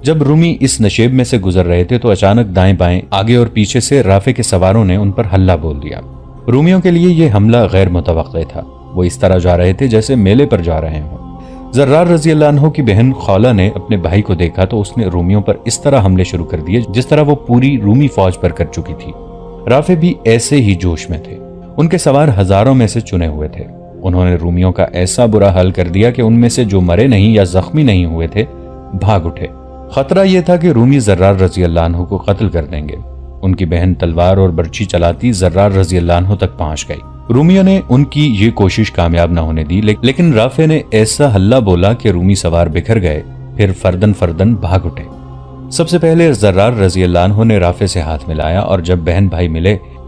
جب رومی اس نشیب میں سے گزر رہے تھے تو اچانک دائیں بائیں آگے اور پیچھے سے رافع کے سواروں نے ان پر حلہ بول دیا۔ رومیوں کے لیے یہ حملہ غیر متوقع تھا، وہ اس طرح جا رہے تھے جیسے میلے پر جا رہے ہوں۔ زرار رضی اللہ عنہ کی بہن خولہ نے اپنے بھائی کو دیکھا تو اس نے رومیوں پر اس طرح حملے شروع کر دیے جس طرح وہ پوری رومی فوج پر کر چکی تھی۔ رافع بھی ایسے ہی جوش میں تھے۔ ان کے سوار ہزاروں میں سے چنے ہوئے تھے۔ انہوں نے رومیوں کا ایسا برا حال کر دیا کہ ان میں سے جو مرے نہیں یا زخمی نہیں ہوئے تھے بھاگ اٹھے۔ خطرہ یہ تھا کہ رومی زرار رضی اللہ عنہ کو قتل کر دیں گے۔ ان کی بہن تلوار اور برچھی چلاتی زرار رضی اللہ عنہ تک پہنچ گئی۔ رومیوں نے ان کی یہ کوشش کامیاب نہ ہونے دی، لیکن رافع نے ایسا ہلہ بولا کہ رومی سوار بکھر گئے، پھر فردن فردن بھاگ اٹھے۔ سب سے پہلے زرار رضی اللہ عنہ نے رافع سے ہاتھ ملایا اور جب بہن بھائی ملے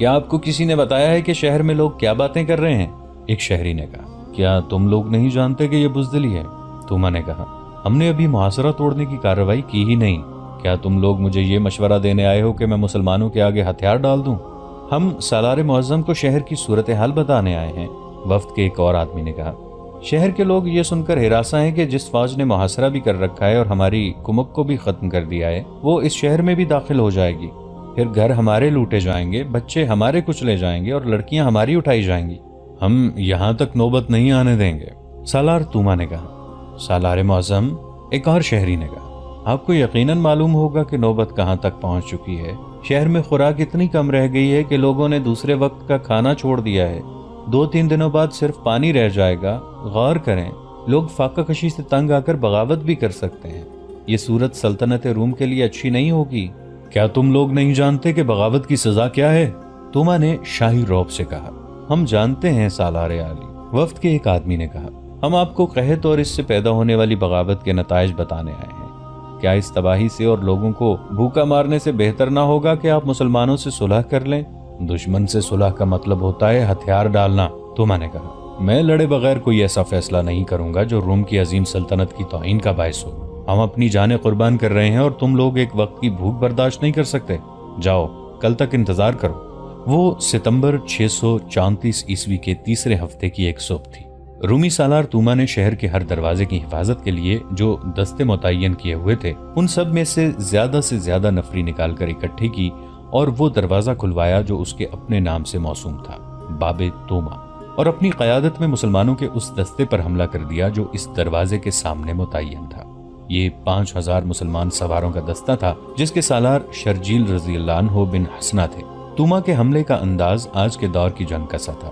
کیا آپ کو کسی نے بتایا ہے کہ شہر میں لوگ کیا باتیں کر رہے ہیں؟ ایک شہری نے کہا۔ کیا تم لوگ نہیں جانتے کہ یہ بزدلی ہے؟ توما نے کہا، ہم نے ابھی محاصرہ توڑنے کی کارروائی کی ہی نہیں۔ کیا تم لوگ مجھے یہ مشورہ دینے آئے ہو کہ میں مسلمانوں کے آگے ہتھیار ڈال دوں؟ ہم سالار معظم کو شہر کی صورتحال بتانے آئے ہیں، وفد کے ایک اور آدمی نے کہا۔ شہر کے لوگ یہ سن کر ہراساں ہیں کہ جس فوج نے محاصرہ بھی کر رکھا ہے اور ہماری کمک کو بھی ختم کر دیا ہے، وہ اس شہر میں بھی داخل ہو جائے گی۔ پھر گھر ہمارے لوٹے جائیں گے، بچے ہمارے کچلے جائیں گے اور لڑکیاں ہماری اٹھائی جائیں گی۔ ہم یہاں تک نوبت نہیں آنے دیں گے، سالار توما نے کہا۔ سالار معظم، ایک اور شہری نے کہا، آپ کو یقیناً معلوم ہوگا کہ نوبت کہاں تک پہنچ چکی ہے۔ شہر میں خوراک اتنی کم رہ گئی ہے کہ لوگوں نے دوسرے وقت کا کھانا چھوڑ دیا ہے۔ 2-3 دنوں بعد صرف پانی رہ جائے گا۔ غور کریں، لوگ فاقہ کشی سے تنگ آ کر بغاوت بھی کر سکتے ہیں۔ یہ صورت سلطنت روم کے لیے اچھی نہیں ہوگی۔ کیا تم لوگ نہیں جانتے کہ بغاوت کی سزا کیا ہے؟ توما نے شاہی رعب سے کہا۔ ہم جانتے ہیں سالار عالی، وفد کے ایک آدمی نے کہا۔ ہم آپ کو قحط اور اس سے پیدا ہونے والی بغاوت کے نتائج بتانے آئے ہیں۔ کیا اس تباہی سے اور لوگوں کو بھوکا مارنے سے بہتر نہ ہوگا کہ آپ مسلمانوں سے صلح کر لیں؟ دشمن سے صلح کا مطلب ہوتا ہے ہتھیار ڈالنا، توما نے کہا۔ میں لڑے بغیر کوئی ایسا فیصلہ نہیں کروں گا جو روم کی عظیم سلطنت کی توہین کا باعث ہو۔ ہم اپنی جانیں قربان کر رہے ہیں اور تم لوگ ایک وقت کی بھوک برداشت نہیں کر سکتے۔ جاؤ، کل تک انتظار کرو۔ وہ ستمبر 634 عیسوی کے تیسرے ہفتے کی ایک صبح تھی۔ رومی سالار توما نے شہر کے ہر دروازے کی حفاظت کے لیے جو دستے متعین کیے ہوئے تھے، ان سب میں سے زیادہ نفری نکال کر اکٹھی کی اور وہ دروازہ کھلوایا جو اس کے اپنے نام سے موسوم تھا، باب توما، اور اپنی قیادت میں مسلمانوں کے اس دستے پر حملہ کر دیا جو اس دروازے کے سامنے متعین تھا۔ یہ 5000 مسلمان سواروں کا دستہ تھا جس کے سالار شرجیل رضی اللہ عنہ بن حسنہ تھے۔ توما کے حملے کا انداز آج کے دور کی جنگ کا سا تھا۔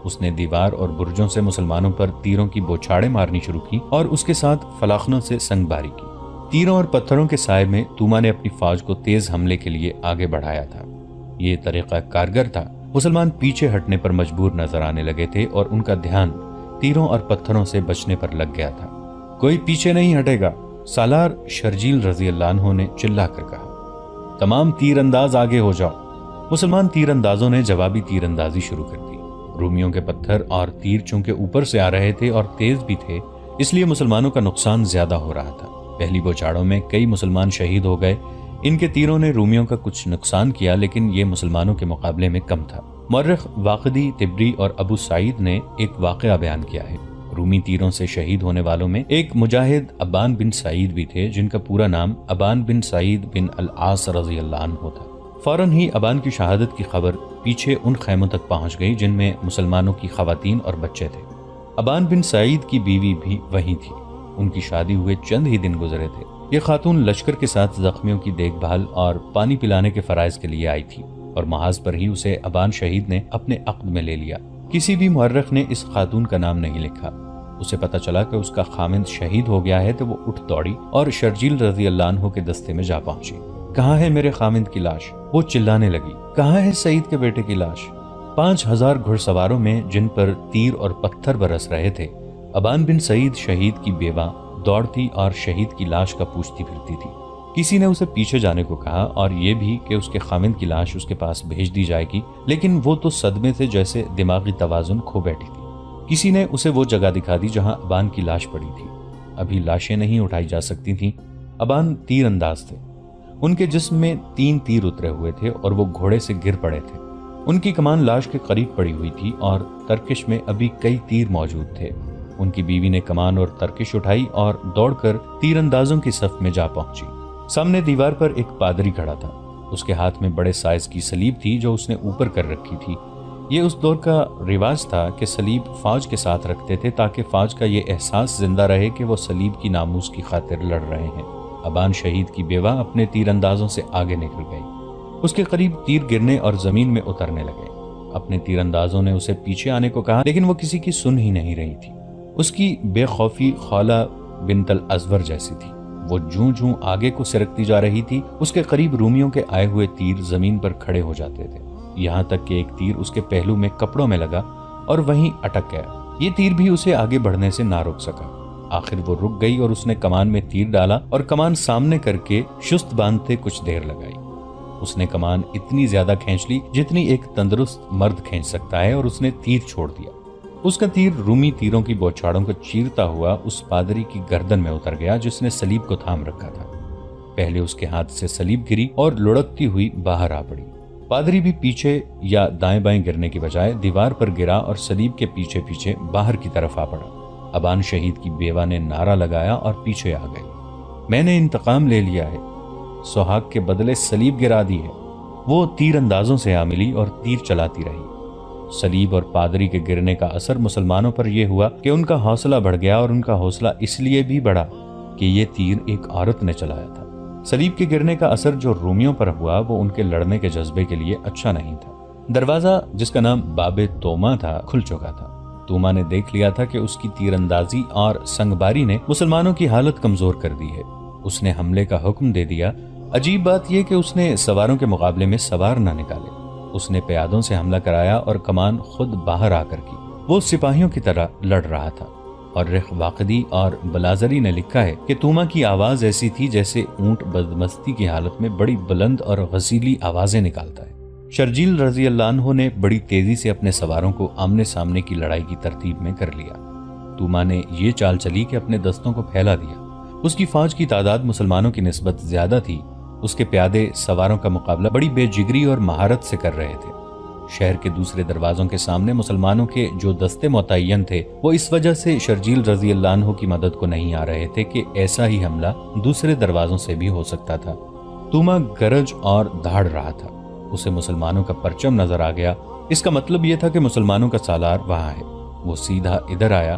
اس نے دیوار اور برجوں سے مسلمانوں پر تیروں کی بوچھاڑیں مارنی شروع کی اور اس کے ساتھ فلاخنوں سے سنگ باری کی۔ تیروں اور پتھروں کے سائے میں توما نے اپنی فوج کو تیز حملے کے لیے آگے بڑھایا تھا۔ یہ طریقہ کارگر تھا۔ مسلمان پیچھے ہٹنے پر مجبور نظر آنے لگے تھے اور ان کا دھیان تیروں اور پتھروں سے بچنے پر لگ گیا تھا۔ کوئی پیچھے نہیں ہٹے گا، سالار شرجیل رضی اللہ عنہ نے چلا کر کہا۔ تمام تیر انداز آگے ہو جاؤ۔ مسلمان تیر اندازوں نے جوابی تیر اندازی شروع کر دی۔ رومیوں کے پتھر اور تیر چونکہ اوپر سے آ رہے تھے اور تیز بھی تھے، اس لیے مسلمانوں کا نقصان زیادہ ہو رہا تھا۔ پہلی بوچھاڑوں میں کئی مسلمان شہید ہو گئے۔ ان کے تیروں نے رومیوں کا کچھ نقصان کیا، لیکن یہ مسلمانوں کے مقابلے میں کم تھا۔ مورخ واقدی، طبری اور ابو سعید نے ایک واقعہ بیان کیا ہے۔ رومی تیروں سے شہید ہونے والوں میں ایک مجاہد ابان بن سعید بھی تھے، جن کا پورا نام ابان بن سعید بن العاص رضی اللہ عنہ تھا۔ فوراً ہی ابان کی شہادت کی خبر پیچھے ان خیموں تک پہنچ گئی جن میں مسلمانوں کی خواتین اور بچے تھے۔ ابان بن سعید کی بیوی بھی وہیں تھی۔ ان کی شادی ہوئے چند ہی دن گزرے تھے۔ یہ خاتون لشکر کے ساتھ زخمیوں کی دیکھ بھال اور پانی پلانے کے فرائض کے لیے آئی تھی، اور محاذ پر ہی اسے ابان شہید نے اپنے عقد میں لے لیا۔ کسی بھی مورخ نے اس خاتون کا نام نہیں لکھا۔ اسے پتہ چلا کہ اس کا خامند شہید ہو گیا ہے تو وہ اٹھ دوڑی اور شرجیل رضی اللہ عنہ کے دستے میں جا پہنچی۔ کہاں ہے میرے خامند کی لاش؟ وہ چلانے لگی۔ کہاں ہے سعید کے بیٹے کی لاش؟ 5000 گھڑ سواروں میں جن پر تیر اور پتھر برس رہے تھے، ابان بن سعید شہید کی بیوہ دوڑتی اور شہید کی لاش کا پوچھتی پھرتی تھی۔ کسی نے اسے پیچھے جانے کو کہا اور یہ بھی کہ اس کے خامند کی لاش اس کے پاس بھیج دی جائے گی، لیکن وہ تو صدمے سے جیسے دماغی توازن کھو بیٹھی تھی۔ کسی نے اسے وہ جگہ دکھا دی جہاں ابان کی لاش پڑی تھی۔ ابھی لاشیں نہیں اٹھائی جا سکتی تھیں۔ ابان تیر انداز تھے۔ ان کے جسم میں 3 تیر اترے ہوئے تھے اور وہ گھوڑے سے گر پڑے تھے۔ ان کی کمان لاش کے قریب پڑی ہوئی تھی اور ترکش میں ابھی کئی تیر موجود تھے۔ ان کی بیوی نے کمان اور ترکش اٹھائی اور دوڑ کر تیر اندازوں کی صف میں جا پہنچی۔ سامنے دیوار پر ایک پادری کھڑا تھا۔ اس کے ہاتھ میں بڑے سائز کی سلیب تھی جو اس نے اوپر کر رکھی تھی۔ یہ اس دور کا رواج تھا کہ سلیب فوج کے ساتھ رکھتے تھے تاکہ فوج کا یہ احساس زندہ رہے کہ وہ سلیب کی ناموس کی خاطر لڑ رہے ہیں۔ ابان شہید کی بیوہ اپنے تیر اندازوں سے آگے نکل گئی۔ اس کے قریب تیر گرنے اور زمین میں اترنے لگے۔ اپنے تیر اندازوں نے اسے پیچھے آنے کو کہا، لیکن وہ کسی کی سن ہی نہیں رہی تھی۔ اس کی بے خوفی خولہ بنت الازور جیسی تھی۔ وہ جوں جوں آگے کو سرکتی جا رہی تھی، اس کے قریب رومیوں کے آئے ہوئے تیر زمین پر کھڑے ہو جاتے تھے، یہاں تک کہ ایک تیر اس کے پہلو میں کپڑوں میں لگا اور وہیں اٹک گیا۔ یہ تیر بھی اسے آگے بڑھنے سے نہ روک سکا۔ آخر وہ رک گئی اور اس نے کمان میں تیر ڈالا اور کمان سامنے کر کے شست باندھتے کچھ دیر لگائی۔ اس نے کمان اتنی زیادہ کھینچ لی جتنی ایک تندرست مرد کھینچ سکتا ہے اور اس نے تیر چھوڑ دیا۔ اس کا تیر رومی تیروں کی بوچھاڑوں کو چیرتا ہوا اس پادری کی گردن میں اتر گیا جس نے صلیب کو تھام رکھا تھا۔ پہلے اس کے ہاتھ سے صلیب گری اور لڑکتی ہوئی باہر آ پڑی۔ پادری بھی پیچھے یا دائیں بائیں گرنے کی بجائے دیوار پر گرا اور صلیب کے پیچھے پیچھے باہر کی طرف آ پڑا۔ ابان شہید کی بیوہ نے نعرہ لگایا اور پیچھے آ گئی، میں نے انتقام لے لیا ہے، سہاگ کے بدلے صلیب گرا دی ہے۔ وہ تیر اندازوں سے آ ملی اور تیر چلاتی رہی۔ صلیب اور پادری کے گرنے کا اثر مسلمانوں پر یہ ہوا کہ ان کا حوصلہ بڑھ گیا، اور ان کا حوصلہ اس لیے بھی بڑھا کہ یہ تیر ایک عورت نے چلایا تھا۔ صلیب کے گرنے کا اثر جو رومیوں پر ہوا وہ ان کے لڑنے کے جذبے کے لیے اچھا نہیں تھا۔ دروازہ جس کا نام باب توما تھا کھل چکا تھا۔ توما نے دیکھ لیا تھا کہ اس کی تیر اندازی اور سنگباری نے مسلمانوں کی حالت کمزور کر دی ہے۔ اس نے حملے کا حکم دے دیا۔ عجیب بات یہ کہ اس نے سواروں کے مقابلے میں سوار نہ نکالے۔ اس نے پیادوں سے حملہ کرایا اور کمان خود باہر آ کر کی۔ وہ سپاہیوں کی طرح لڑ رہا تھا، اور رخ واقدی اور بلازری نے لکھا ہے کہ توما کی آواز ایسی تھی جیسے اونٹ بدمستی کی حالت میں بڑی بلند اور غزیلی آوازیں نکالتا ہے۔ شرجیل رضی اللہ عنہ نے بڑی تیزی سے اپنے سواروں کو آمنے سامنے کی لڑائی کی ترتیب میں کر لیا۔ توما نے یہ چال چلی کہ اپنے دستوں کو پھیلا دیا۔ اس کی فوج کی تعداد مسلمانوں کی نسبت زیادہ تھی۔ اس کے پیادے سواروں کا مقابلہ بڑی بے جگری اور مہارت سے کر رہے تھے۔ شہر کے دوسرے دروازوں کے سامنے مسلمانوں کے جو دستے متعین تھے وہ اس وجہ سے شرجیل رضی اللہ عنہ کی مدد کو نہیں آ رہے تھے کہ ایسا ہی حملہ دوسرے دروازوں سے بھی ہو سکتا تھا۔ توما گرج اور دھاڑ رہا تھا۔ اسے مسلمانوں کا پرچم نظر آ گیا۔ اس کا مطلب یہ تھا کہ مسلمانوں کا سالار وہاں ہے۔ وہ سیدھا ادھر آیا۔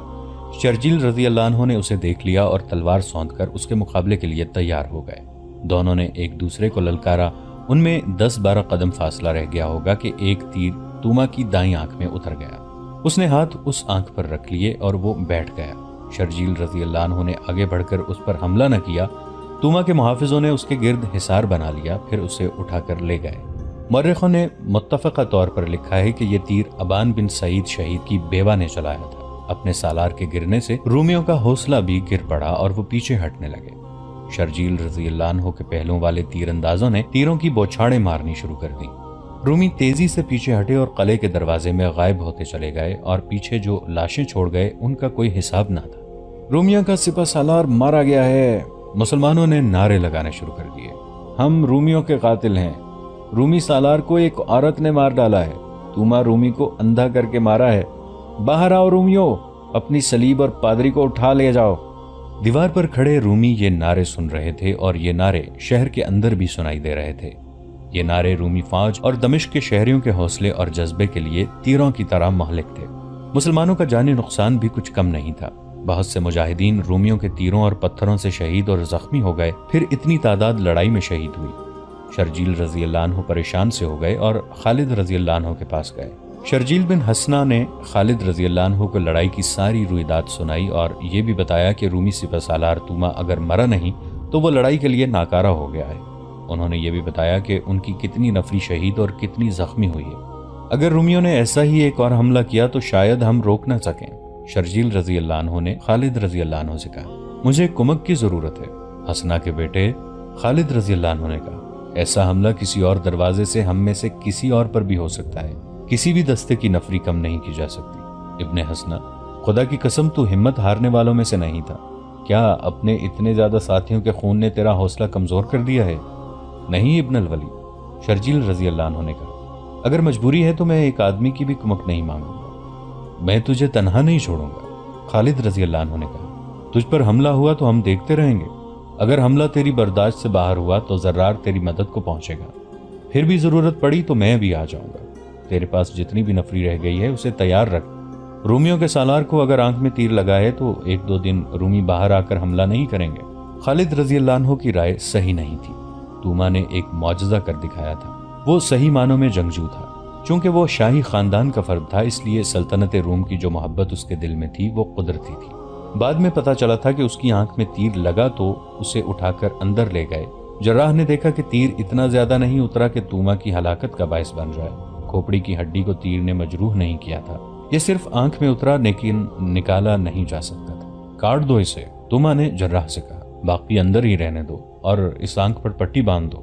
شرجیل رضی اللہ عنہ نے اسے دیکھ لیا اور تلوار سونت کر اس کے مقابلے کے لیے تیار ہو گئے۔ دونوں نے ایک دوسرے کو للکارا۔ ان میں 10-12 قدم فاصلہ رہ گیا ہوگا کہ ایک تیر توما کی دائیں آنکھ میں اتر گیا۔ اس نے ہاتھ اس آنکھ پر رکھ لیے اور وہ بیٹھ گیا۔ شرجیل رضی اللہ عنہ نے آگے بڑھ کر اس پر حملہ نہ کیا۔ توما کے محافظوں نے اس کے گرد حصار بنا لیا، پھر اسے اٹھا کر لے گئے۔ مورخوں نے متفقہ طور پر لکھا ہے کہ یہ تیر ابان بن سعید شہید کی بیوہ نے چلایا تھا۔ اپنے سالار کے گرنے سے رومیوں کا حوصلہ بھی گر پڑا اور وہ پیچھے ہٹنے لگے۔ شرجیل رضی اللہ عنہ کے پہلوں والے تیر اندازوں نے تیروں کی بوچھاڑیں مارنی شروع کر دی۔ رومی تیزی سے پیچھے ہٹے اور قلعے کے دروازے میں غائب ہوتے چلے گئے، اور پیچھے جو لاشیں چھوڑ گئے ان کا کوئی حساب نہ تھا۔ رومیوں کا سپہ سالار مارا گیا ہے۔ مسلمانوں نے نعرے لگانے شروع کر دیے، ہم رومیوں کے قاتل ہیں، رومی سالار کو ایک عورت نے مار ڈالا ہے، توما رومی کو اندھا کر کے مارا ہے، باہر آؤ رومیوں، اپنی صلیب اور پادری کو اٹھا لے جاؤ۔ دیوار پر کھڑے رومی یہ نعرے سن رہے تھے، اور یہ نعرے شہر کے اندر بھی سنائی دے رہے تھے۔ یہ نعرے رومی فوج اور دمشق کے شہریوں کے حوصلے اور جذبے کے لیے تیروں کی طرح مہلک تھے۔ مسلمانوں کا جانی نقصان بھی کچھ کم نہیں تھا۔ بہت سے مجاہدین رومیوں کے تیروں اور پتھروں سے شہید اور زخمی ہو گئے، پھر اتنی تعداد لڑائی میں شہید ہوئی۔ شرجیل رضی اللہ عنہ پریشان سے ہو گئے اور خالد رضی اللہ عنہ کے پاس گئے۔ شرجیل بن حسنہ نے خالد رضی اللہ عنہ کو لڑائی کی ساری رویداد سنائی اور یہ بھی بتایا کہ رومی سپہ سالار توما اگر مرا نہیں تو وہ لڑائی کے لیے ناکارہ ہو گیا ہے۔ انہوں نے یہ بھی بتایا کہ ان کی کتنی نفری شہید اور کتنی زخمی ہوئی ہے۔ اگر رومیوں نے ایسا ہی ایک اور حملہ کیا تو شاید ہم روک نہ سکیں۔ شرجیل رضی اللہ عنہ نے خالد رضی اللہ عنہ سے کہا، مجھے کمک کی ضرورت ہے۔ حسنہ کے بیٹے خالد رضی اللہ عنہ نے کہا، ایسا حملہ کسی اور دروازے سے ہم میں سے کسی اور پر بھی ہو سکتا ہے، کسی بھی دستے کی نفری کم نہیں کی جا سکتی۔ ابن حسنہ، خدا کی قسم تو ہمت ہارنے والوں میں سے نہیں تھا، کیا اپنے اتنے زیادہ ساتھیوں کے خون نے تیرا حوصلہ کمزور کر دیا ہے؟ نہیں ابن الولی، شرجیل رضی اللہ عنہ نے کہا، اگر مجبوری ہے تو میں ایک آدمی کی بھی کمک نہیں مانگوں گا، میں تجھے تنہا نہیں چھوڑوں گا۔ خالد رضی اللہ عنہ نے کہا، تجھ پر حملہ ہوا تو ہم دیکھتے رہیں گے، اگر حملہ تیری برداشت سے باہر ہوا تو ضرار تیری مدد کو پہنچے گا، پھر بھی ضرورت پڑی تو میں بھی آ جاؤں گا۔ تیرے پاس جتنی بھی نفری رہ گئی ہے اسے تیار رکھ۔ رومیوں کے سالار کو اگر آنکھ میں تیر لگا ہے تو 1-2 دن رومی باہر آ کر حملہ نہیں کریں گے۔ خالد رضی اللہ عنہ کی رائے صحیح نہیں تھی۔ توما نے ایک معجزہ کر دکھایا تھا، وہ صحیح معنوں میں جنگجو تھا۔ چونکہ وہ شاہی خاندان کا فرد تھا اس لیے سلطنت روم کی جو محبت اس کے دل میں تھی وہ قدرتی تھی۔ بعد میں پتا چلا تھا کہ اس کی آنکھ میں تیر لگا تو اسے اٹھا کر اندر لے گئے۔ جراح نے دیکھا کہ تیر اتنا زیادہ نہیں اترا کہ توما کی ہلاکت کا باعث بن جائے۔ کھوپڑی کی ہڈی کو تیر نے مجروح نہیں کیا تھا، یہ صرف آنکھ میں اترا لیکن نکالا نہیں جا سکتا تھا۔ کاٹ دو اسے، توما نے جراح سے کہا، باقی اندر ہی رہنے دو اور اس آنکھ پر پٹی باندھ دو۔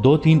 2-3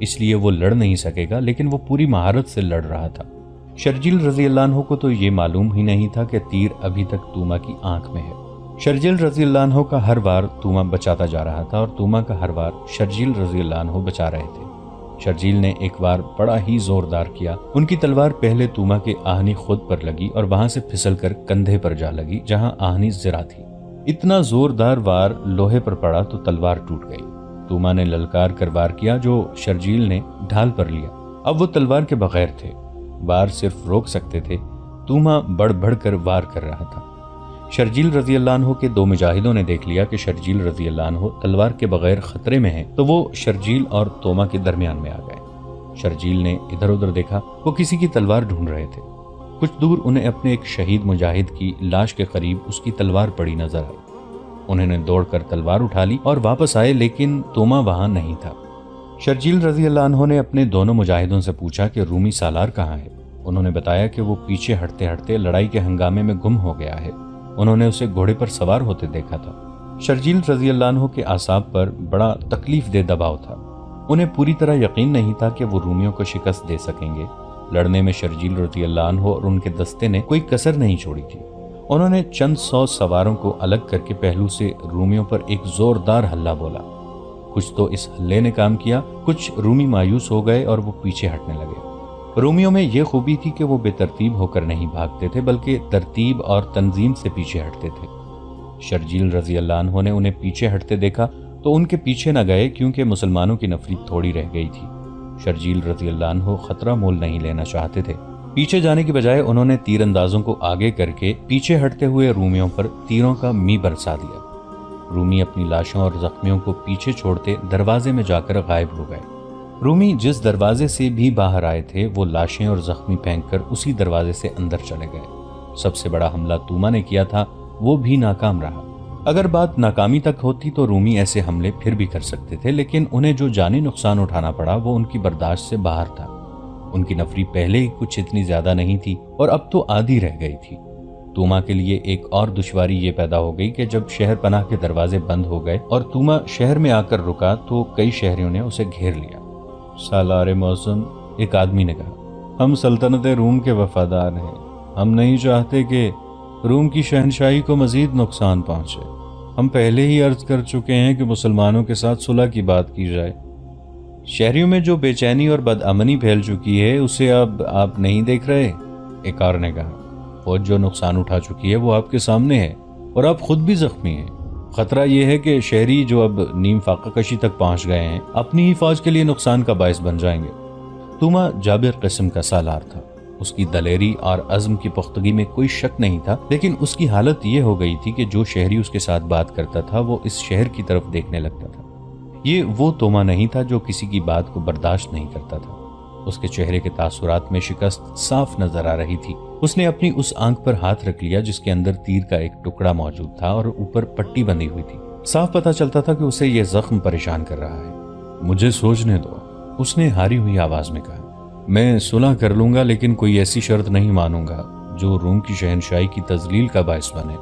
اس لیے وہ لڑ نہیں سکے گا، لیکن وہ پوری مہارت سے لڑ رہا تھا۔ شرجیل رضی اللہ عنہ کو تو یہ معلوم ہی نہیں تھا کہ تیر ابھی تک توما کی آنکھ میں ہے۔ شرجیل رضی اللہ عنہ کا ہر وار توما بچاتا جا رہا تھا اور توما کا ہر وار شرجیل رضی اللہ عنہ بچا رہے تھے۔ شرجیل نے ایک وار بڑا ہی زوردار کیا، ان کی تلوار پہلے توما کے آہنی خود پر لگی اور وہاں سے پھسل کر کندھے پر جا لگی جہاں آہنی زرہ تھی۔ اتنا زوردار وار لوہے پر پڑا تو تلوار ٹوٹ گئی۔ توما نے للکار کر وار کیا جو شرجیل نے ڈھال پر لیا۔ اب وہ تلوار کے بغیر تھے، وار صرف روک سکتے تھے۔ توما بڑھ بڑھ کر وار کر رہا تھا۔ شرجیل رضی اللہ عنہ کے دو مجاہدوں نے دیکھ لیا کہ شرجیل رضی اللہ عنہ تلوار کے بغیر خطرے میں ہیں، تو وہ شرجیل اور توما کے درمیان میں آ گئے۔ شرجیل نے ادھر ادھر دیکھا، وہ کسی کی تلوار ڈھونڈ رہے تھے۔ کچھ دور انہیں اپنے ایک شہید مجاہد کی لاش کے قریب اس کی تلوار پڑی نظر آئی۔ انہوں نے دوڑ کر تلوار اٹھا لی اور واپس آئے، لیکن توما وہاں نہیں تھا۔ شرجیل رضی اللہ عنہ نے اپنے دونوں مجاہدوں سے پوچھا کہ رومی سالار کہاں ہے۔ انہوں نے بتایا کہ وہ پیچھے ہٹتے ہٹتے لڑائی کے ہنگامے میں گم ہو گیا ہے۔ انہوں نے اسے گھوڑے پر سوار ہوتے دیکھا تھا۔ شرجیل رضی اللہ عنہ کے اعصاب پر بڑا تکلیف دہ دباؤ تھا۔ انہیں پوری طرح یقین نہیں تھا کہ وہ رومیوں کو شکست دے سکیں گے۔ لڑنے میں شرجیل رضی اللہ عنہ اور ان کے دستے نے کوئی کسر نہیں چھوڑی تھی۔ انہوں نے چند 100 سواروں کو الگ کر کے پہلو سے رومیوں پر ایک زوردار حلہ بولا۔ کچھ تو اس حلے نے کام کیا، کچھ رومی مایوس ہو گئے اور وہ پیچھے ہٹنے لگے۔ رومیوں میں یہ خوبی تھی کہ وہ بے ترتیب ہو کر نہیں بھاگتے تھے بلکہ ترتیب اور تنظیم سے پیچھے ہٹتے تھے۔ شرجیل رضی اللہ عنہ نے انہیں پیچھے ہٹتے دیکھا تو ان کے پیچھے نہ گئے کیونکہ مسلمانوں کی نفری تھوڑی رہ گئی تھی۔ شرجیل رضی اللہ عنہ خطرہ مول نہیں لینا چاہتے تھے۔ پیچھے جانے کی بجائے انہوں نے تیر اندازوں کو آگے کر کے پیچھے ہٹتے ہوئے رومیوں پر تیروں کا می برسا دیا۔ رومی اپنی لاشوں اور زخمیوں کو پیچھے چھوڑتے دروازے میں جا کر غائب ہو گئے۔ رومی جس دروازے سے بھی باہر آئے تھے وہ لاشیں اور زخمی پھینک کر اسی دروازے سے اندر چلے گئے۔ سب سے بڑا حملہ توما نے کیا تھا، وہ بھی ناکام رہا۔ اگر بات ناکامی تک ہوتی تو رومی ایسے حملے پھر بھی کر سکتے تھے، لیکن انہیں جو جانی نقصان اٹھانا پڑا وہ ان کی برداشت سے باہر تھا۔ ان کی نفری پہلے ہی کچھ اتنی زیادہ نہیں تھی اور اب تو آدھی رہ گئی تھی۔ توما کے لیے ایک اور دشواری یہ پیدا ہو گئی کہ جب شہر پناہ کے دروازے بند ہو گئے اور توما شہر میں آ کر رکا تو کئی شہریوں نے اسے گھیر لیا۔ سالار موسم، ایک آدمی نے کہا، ہم سلطنت روم کے وفادار ہیں، ہم نہیں چاہتے کہ روم کی شہنشاہی کو مزید نقصان پہنچے۔ ہم پہلے ہی عرض کر چکے ہیں کہ مسلمانوں کے ساتھ صلح کی بات کی جائے۔ شہریوں میں جو بے چینی اور بدامنی پھیل چکی ہے اسے اب آپ نہیں دیکھ رہے؟ ایک اور نے کہا، فوج جو نقصان اٹھا چکی ہے وہ آپ کے سامنے ہے اور آپ خود بھی زخمی ہیں۔ خطرہ یہ ہے کہ شہری جو اب نیم فاقہ کشی تک پہنچ گئے ہیں اپنی ہی فوج کے لیے نقصان کا باعث بن جائیں گے۔ توما جابر قسم کا سالار تھا، اس کی دلیری اور عزم کی پختگی میں کوئی شک نہیں تھا، لیکن اس کی حالت یہ ہو گئی تھی کہ جو شہری اس کے ساتھ بات کرتا تھا وہ اس شہر کی طرف دیکھنے لگتا تھا۔ یہ وہ توما نہیں تھا جو کسی کی بات کو برداشت نہیں کرتا تھا۔ اس کے چہرے کے تاثرات میں شکست صاف نظر آ رہی تھی۔ اس نے اپنی اس آنکھ پر ہاتھ رکھ لیا جس کے اندر تیر کا ایک ٹکڑا موجود تھا اور اوپر پٹی بندھی ہوئی تھی۔ صاف پتہ چلتا تھا کہ اسے یہ زخم پریشان کر رہا ہے۔ مجھے سوچنے دو، اس نے ہاری ہوئی آواز میں کہا۔ میں صلح کر لوں گا لیکن کوئی ایسی شرط نہیں مانوں گا جو روم کی شہنشاہی کی تذلیل کا باعث بنے۔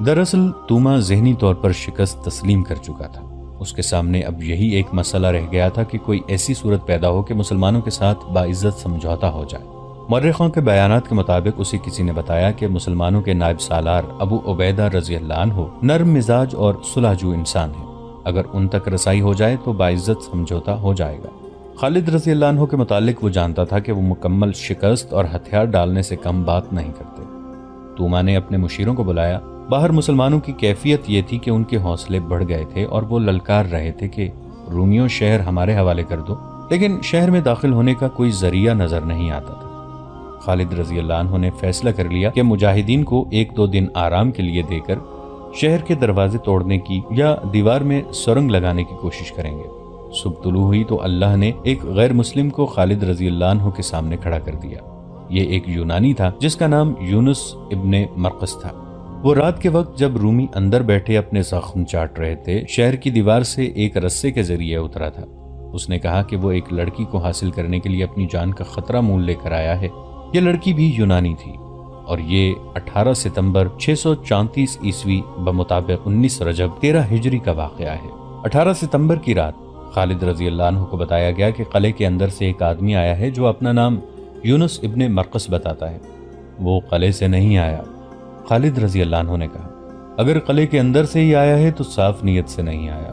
دراصل توما ذہنی طور پر شکست تسلیم کر چکا تھا۔ اس کے سامنے اب یہی ایک مسئلہ رہ گیا تھا کہ کوئی ایسی صورت پیدا ہو کہ مسلمانوں کے ساتھ باعزت سمجھوتا ہو جائے۔ مورخوں کے بیانات کے مطابق اسے کسی نے بتایا کہ مسلمانوں کے نائب سالار ابو عبیدہ رضی اللہ عنہ نرم مزاج اور صلح جو انسان ہیں، اگر ان تک رسائی ہو جائے تو باعزت سمجھوتا ہو جائے گا۔ خالد رضی اللہ عنہ کے متعلق وہ جانتا تھا کہ وہ مکمل شکست اور ہتھیار ڈالنے سے کم بات نہیں کرتے۔ توما نے اپنے مشیروں کو بلایا۔ باہر مسلمانوں کی کیفیت یہ تھی کہ ان کے حوصلے بڑھ گئے تھے اور وہ للکار رہے تھے کہ رومیوں شہر ہمارے حوالے کر دو، لیکن شہر میں داخل ہونے کا کوئی ذریعہ نظر نہیں آتا تھا۔ خالد رضی اللہ عنہ نے فیصلہ کر لیا کہ مجاہدین کو 1-2 دن آرام کے لیے دے کر شہر کے دروازے توڑنے کی یا دیوار میں سرنگ لگانے کی کوشش کریں گے۔ صبح طلوع ہوئی تو اللہ نے ایک غیر مسلم کو خالد رضی اللہ عنہ کے سامنے کھڑا کر دیا۔ یہ ایک یونانی تھا جس کا نام یونس ابن مرقس تھا۔ وہ رات کے وقت جب رومی اندر بیٹھے اپنے زخم چاٹ رہے تھے، شہر کی دیوار سے ایک رسے کے ذریعے اترا تھا۔ اس نے کہا کہ وہ ایک لڑکی کو حاصل کرنے کے لیے اپنی جان کا خطرہ مول لے کر آیا ہے۔ یہ لڑکی بھی یونانی تھی اور یہ 18 ستمبر 634 عیسوی بمطابق 19 رجب 13 ہجری کا واقعہ ہے۔ 18 ستمبر کی رات خالد رضی اللہ عنہ کو بتایا گیا کہ قلعے کے اندر سے ایک آدمی آیا ہے جو اپنا نام یونس ابن مرقس بتاتا ہے، وہ قلعے سے نہیں آیا۔ خالد رضی اللہ عنہ نے کہا اگر قلعے کے اندر سے ہی آیا ہے تو صاف نیت سے نہیں آیا،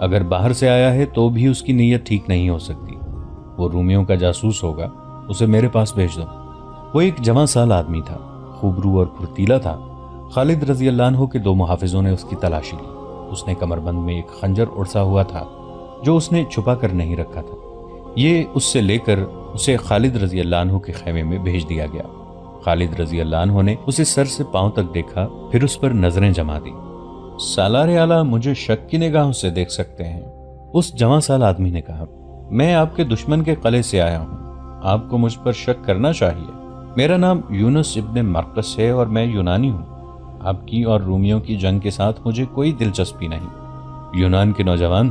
اگر باہر سے آیا ہے تو بھی اس کی نیت ٹھیک نہیں ہو سکتی، وہ رومیوں کا جاسوس ہوگا، اسے میرے پاس بھیج دو۔ وہ ایک جوان سال آدمی تھا، خوبرو اور پھرتیلا تھا۔ خالد رضی اللہ عنہ کے 2 محافظوں نے اس کی تلاشی لی۔ اس نے کمر بند میں ایک خنجر اڑسا ہوا تھا جو اس نے چھپا کر نہیں رکھا تھا، یہ اس سے لے کر اسے خالد رضی اللہ عنہ کے خیمے میں بھیج دیا گیا۔ خالد رضی اللہ عنہ نے اسے سر سے پاؤں تک دیکھا، پھر اس پر نظریں جما دی۔ سالار اعلیٰ مجھے شک کی نگاہوں سے دیکھ سکتے ہیں، اس جوان سال آدمی نے کہا۔ میں آپ کے دشمن کے قلعے سے آیا ہوں، آپ کو مجھ پر شک کرنا چاہیے۔ میرا نام یونس ابن مرقس ہے اور میں یونانی ہوں۔ آپ کی اور رومیوں کی جنگ کے ساتھ مجھے کوئی دلچسپی نہیں۔ یونان کے نوجوان،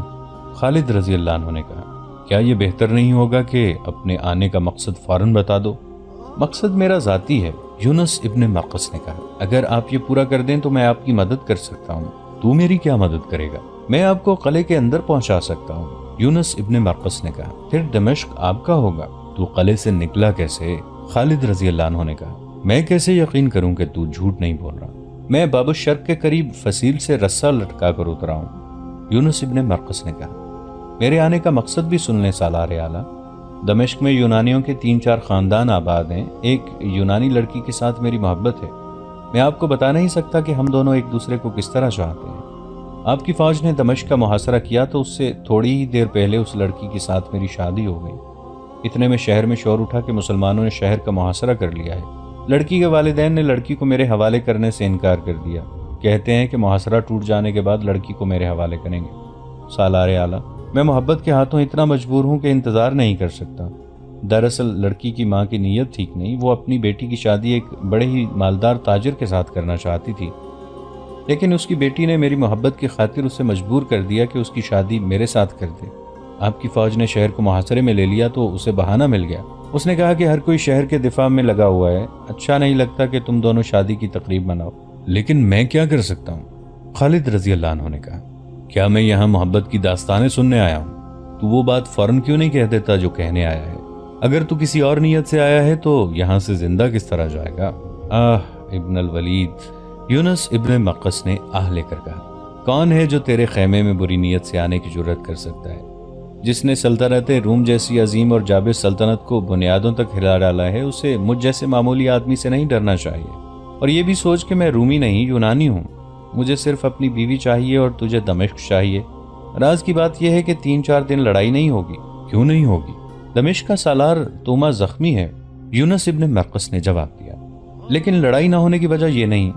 خالد رضی اللہ عنہ نے کہا، کیا یہ بہتر نہیں ہوگا کہ اپنے آنے کا مقصد فوراً بتا دو؟ مقصد میرا ذاتی ہے، یونس ابن مرقس نے کہا۔ اگر آپ یہ پورا کر دیں تو میں آپ کی مدد کر سکتا ہوں۔ تو میری کیا مدد کرے گا؟ میں آپ کو قلعے کے اندر پہنچا سکتا ہوں، یونس ابن مرقس نے کہا۔ پھر دمشق آپ کا ہوگا، تو قلعے سے نکلا کیسے؟ خالد رضی اللہ عنہ نے کہا، میں کیسے یقین کروں کہ تو جھوٹ نہیں بول رہا؟ میں باب الشرق کے قریب فصیل سے رسہ لٹکا کر اترا ہوں، یونس ابن مرقس نے کہا۔ میرے آنے کا مقصد بھی سن لیں سالار اعلیٰ۔ دمشق میں یونانیوں کے 3-4 خاندان آباد ہیں، ایک یونانی لڑکی کے ساتھ میری محبت ہے۔ میں آپ کو بتا نہیں سکتا کہ ہم دونوں ایک دوسرے کو کس طرح چاہتے ہیں۔ آپ کی فوج نے دمشق کا محاصرہ کیا تو اس سے تھوڑی ہی دیر پہلے اس لڑکی کے ساتھ میری شادی ہو گئی۔ اتنے میں شہر میں شور اٹھا کہ مسلمانوں نے شہر کا محاصرہ کر لیا ہے۔ لڑکی کے والدین نے لڑکی کو میرے حوالے کرنے سے انکار کر دیا، کہتے ہیں کہ محاصرہ ٹوٹ جانے کے بعد لڑکی کو میرے حوالے کریں گے۔ سالار اعلیٰ، میں محبت کے ہاتھوں اتنا مجبور ہوں کہ انتظار نہیں کر سکتا۔ دراصل لڑکی کی ماں کی نیت ٹھیک نہیں، وہ اپنی بیٹی کی شادی ایک بڑے ہی مالدار تاجر کے ساتھ کرنا چاہتی تھی، لیکن اس کی بیٹی نے میری محبت کی خاطر اسے مجبور کر دیا کہ اس کی شادی میرے ساتھ کر دے۔ آپ کی فوج نے شہر کو محاصرے میں لے لیا تو اسے بہانہ مل گیا۔ اس نے کہا کہ ہر کوئی شہر کے دفاع میں لگا ہوا ہے، اچھا نہیں لگتا کہ تم دونوں شادی کی تقریب مناؤ۔ لیکن میں کیا کر سکتا ہوں؟ خالد رضی اللہ عنہ نے کہا، کیا میں یہاں محبت کی داستانیں سننے آیا ہوں؟ تو وہ بات فوراً کیوں نہیں کہہ دیتا جو کہنے آیا ہے؟ اگر تو کسی اور نیت سے آیا ہے تو یہاں سے زندہ کس طرح جائے گا؟ ابن الولید، یونس ابن مرقس نے لے کر کہا، کون ہے جو تیرے خیمے میں بری نیت سے آنے کی جرت کر سکتا ہے؟ جس نے سلطنت روم جیسی عظیم اور جابر سلطنت کو بنیادوں تک ہلا ڈالا ہے، اسے مجھ جیسے معمولی آدمی سے نہیں ڈرنا چاہیے۔ اور یہ بھی سوچ کہ میں رومی نہیں، یونانی ہوں، مجھے صرف اپنی بیوی چاہیے اور تجھے دمشق چاہیے۔ راز کی بات یہ ہے کہ 3-4 دن لڑائی نہیں ہوگی۔ کیوں نہیں ہوگی؟ دمشق کا سالار توما زخمی ہے، یونس ابن مرقس نے جواب دیا۔ لیکن لڑائی نہ ہونے کی وجہ یہ نہیں،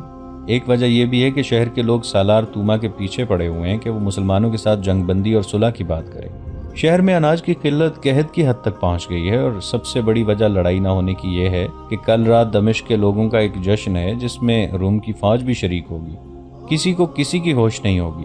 ایک وجہ یہ بھی ہے کہ شہر کے لوگ سالار توما کے پیچھے پڑے ہوئے ہیں کہ وہ مسلمانوں کے ساتھ جنگ بندی اور صلح کی بات کرے۔ شہر میں اناج کی قلت قحط کی حد تک پہنچ گئی ہے، اور سب سے بڑی وجہ لڑائی نہ ہونے کی یہ ہے کہ کل رات دمشق کے لوگوں کا ایک جشن ہے جس میں روم کی فوج بھی شریک ہوگی، کسی کو کسی کی ہوش نہیں ہوگی۔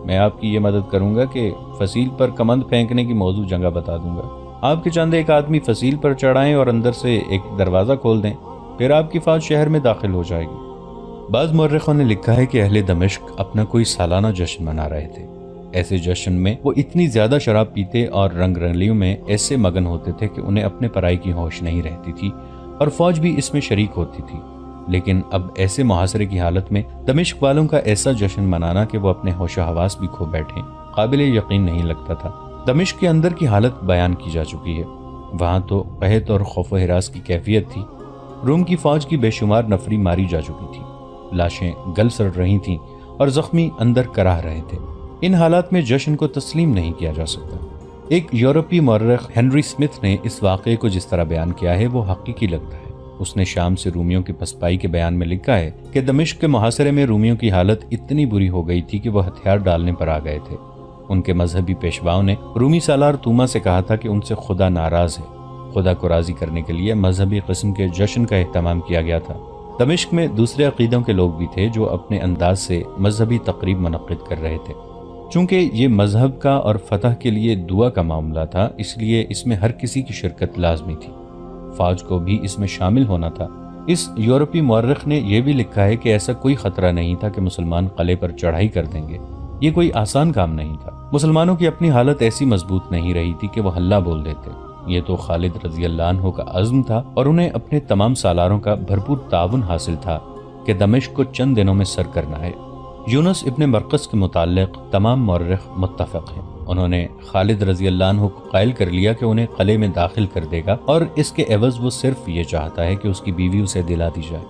میں آپ کی یہ مدد کروں گا کہ فصیل پر کمند پھینکنے کی موزوں جگہ بتا دوں گا۔ آپ کے چند ایک آدمی فصیل پر چڑھائیں اور اندر سے ایک دروازہ کھول دیں، پھر آپ کی فوج شہر میں داخل ہو جائے گی۔ بعض مورخوں نے لکھا ہے کہ اہل دمشق اپنا کوئی سالانہ جشن منا رہے تھے۔ ایسے جشن میں وہ اتنی زیادہ شراب پیتے اور رنگ رنگلیوں میں ایسے مگن ہوتے تھے کہ انہیں اپنے پرائی کی ہوش نہیں رہتی تھی، اور فوج بھی اس میں شریک ہوتی تھی۔ لیکن اب ایسے محاصرے کی حالت میں دمشق والوں کا ایسا جشن منانا کہ وہ اپنے ہوش و حواس بھی کھو بیٹھیں، قابل یقین نہیں لگتا تھا۔ دمشق کے اندر کی حالت بیان کی جا چکی ہے، وہاں تو قحط اور خوف و ہراس کی کیفیت تھی۔ روم کی فوج کی بے شمار نفری ماری جا چکی تھی، لاشیں گل سڑ رہی تھیں اور زخمی اندر کراہ رہے تھے۔ ان حالات میں جشن کو تسلیم نہیں کیا جا سکتا۔ ایک یورپی مورخ ہنری سمتھ نے اس واقعے کو جس طرح بیان کیا ہے وہ حقیقی لگتا ہے۔ اس نے شام سے رومیوں کی پسپائی کے بیان میں لکھا ہے کہ دمشق کے محاصرے میں رومیوں کی حالت اتنی بری ہو گئی تھی کہ وہ ہتھیار ڈالنے پر آ گئے تھے۔ ان کے مذہبی پیشواؤں نے رومی سالار توما سے کہا تھا کہ ان سے خدا ناراض ہے۔ خدا کو راضی کرنے کے لیے مذہبی قسم کے جشن کا اہتمام کیا گیا تھا۔ دمشق میں دوسرے عقیدوں کے لوگ بھی تھے جو اپنے انداز سے مذہبی تقریب منعقد کر رہے تھے۔ چونکہ یہ مذہب کا اور فتح کے لیے دعا کا معاملہ تھا، اس لیے اس میں ہر کسی کی شرکت لازمی تھی۔ فوج کو بھی اس میں شامل ہونا تھا۔ اس یورپی مورخ نے یہ بھی لکھا ہے کہ ایسا کوئی خطرہ نہیں تھا کہ مسلمان قلعے پر چڑھائی کر دیں گے۔ یہ کوئی آسان کام نہیں تھا۔ مسلمانوں کی اپنی حالت ایسی مضبوط نہیں رہی تھی کہ وہ حلہ بول دیتے۔ یہ تو خالد رضی اللہ عنہ کا عزم تھا اور انہیں اپنے تمام سالاروں کا بھرپور تعاون حاصل تھا کہ دمشق کو چند دنوں میں سر کرنا ہے۔ یونس ابن مرقس کے متعلق تمام مورخ متفق ہیں۔ انہوں نے خالد رضی اللہ عنہ کو قائل کر لیا کہ انہیں قلعے میں داخل کر دے گا اور اس کے عوض وہ صرف یہ چاہتا ہے کہ اس کی بیوی اسے دلا دی جائے۔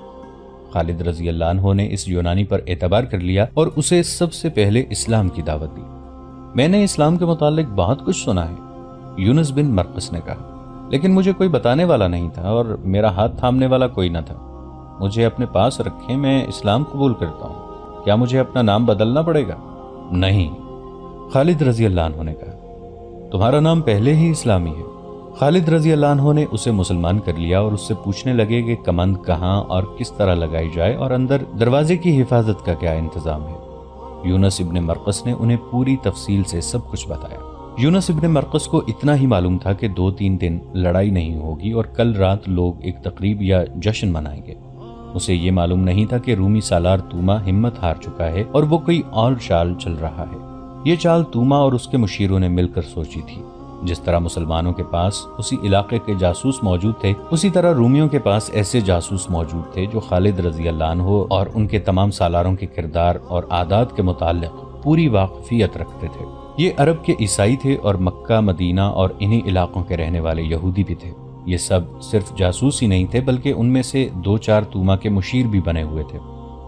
خالد رضی اللہ عنہ نے اس یونانی پر اعتبار کر لیا اور اسے سب سے پہلے اسلام کی دعوت دی۔ میں نے اسلام کے متعلق بہت کچھ سنا ہے، یونس بن مرقس نے کہا، لیکن مجھے کوئی بتانے والا نہیں تھا اور میرا ہاتھ تھامنے والا کوئی نہ تھا۔ مجھے اپنے پاس رکھیں، میں اسلام قبول کرتا ہوں۔ کیا مجھے اپنا نام بدلنا پڑے گا؟ نہیں، خالد رضی اللہ عنہ نے کہا، تمہارا نام پہلے ہی اسلامی ہے۔ خالد رضی اللہ عنہ نے اسے مسلمان کر لیا اور اس سے پوچھنے لگے کہ کمند کہاں اور کس طرح لگائی جائے اور اندر دروازے کی حفاظت کا کیا انتظام ہے۔ یونس ابن مرقس نے انہیں پوری تفصیل سے سب کچھ بتایا۔ یونس ابن مرقس کو اتنا ہی معلوم تھا کہ 2-3 دن لڑائی نہیں ہوگی اور کل رات لوگ ایک تقریب یا جشن منائیں گے۔ اسے یہ معلوم نہیں تھا کہ رومی سالار توما ہمت ہار چکا ہے اور وہ کوئی اور چال چل رہا ہے۔ یہ چال توما اور اس کے مشیروں نے مل کر سوچی تھی۔ جس طرح مسلمانوں کے پاس اسی علاقے کے جاسوس موجود تھے، اسی طرح رومیوں کے پاس ایسے جاسوس موجود تھے جو خالد رضی اللہ عنہ اور ان کے تمام سالاروں کے کردار اور عادات کے متعلق پوری واقفیت رکھتے تھے۔ یہ عرب کے عیسائی تھے اور مکہ، مدینہ اور انہی علاقوں کے رہنے والے یہودی بھی تھے۔ یہ سب صرف جاسوس ہی نہیں تھے بلکہ ان میں سے 2-4 توما کے مشیر بھی بنے ہوئے تھے۔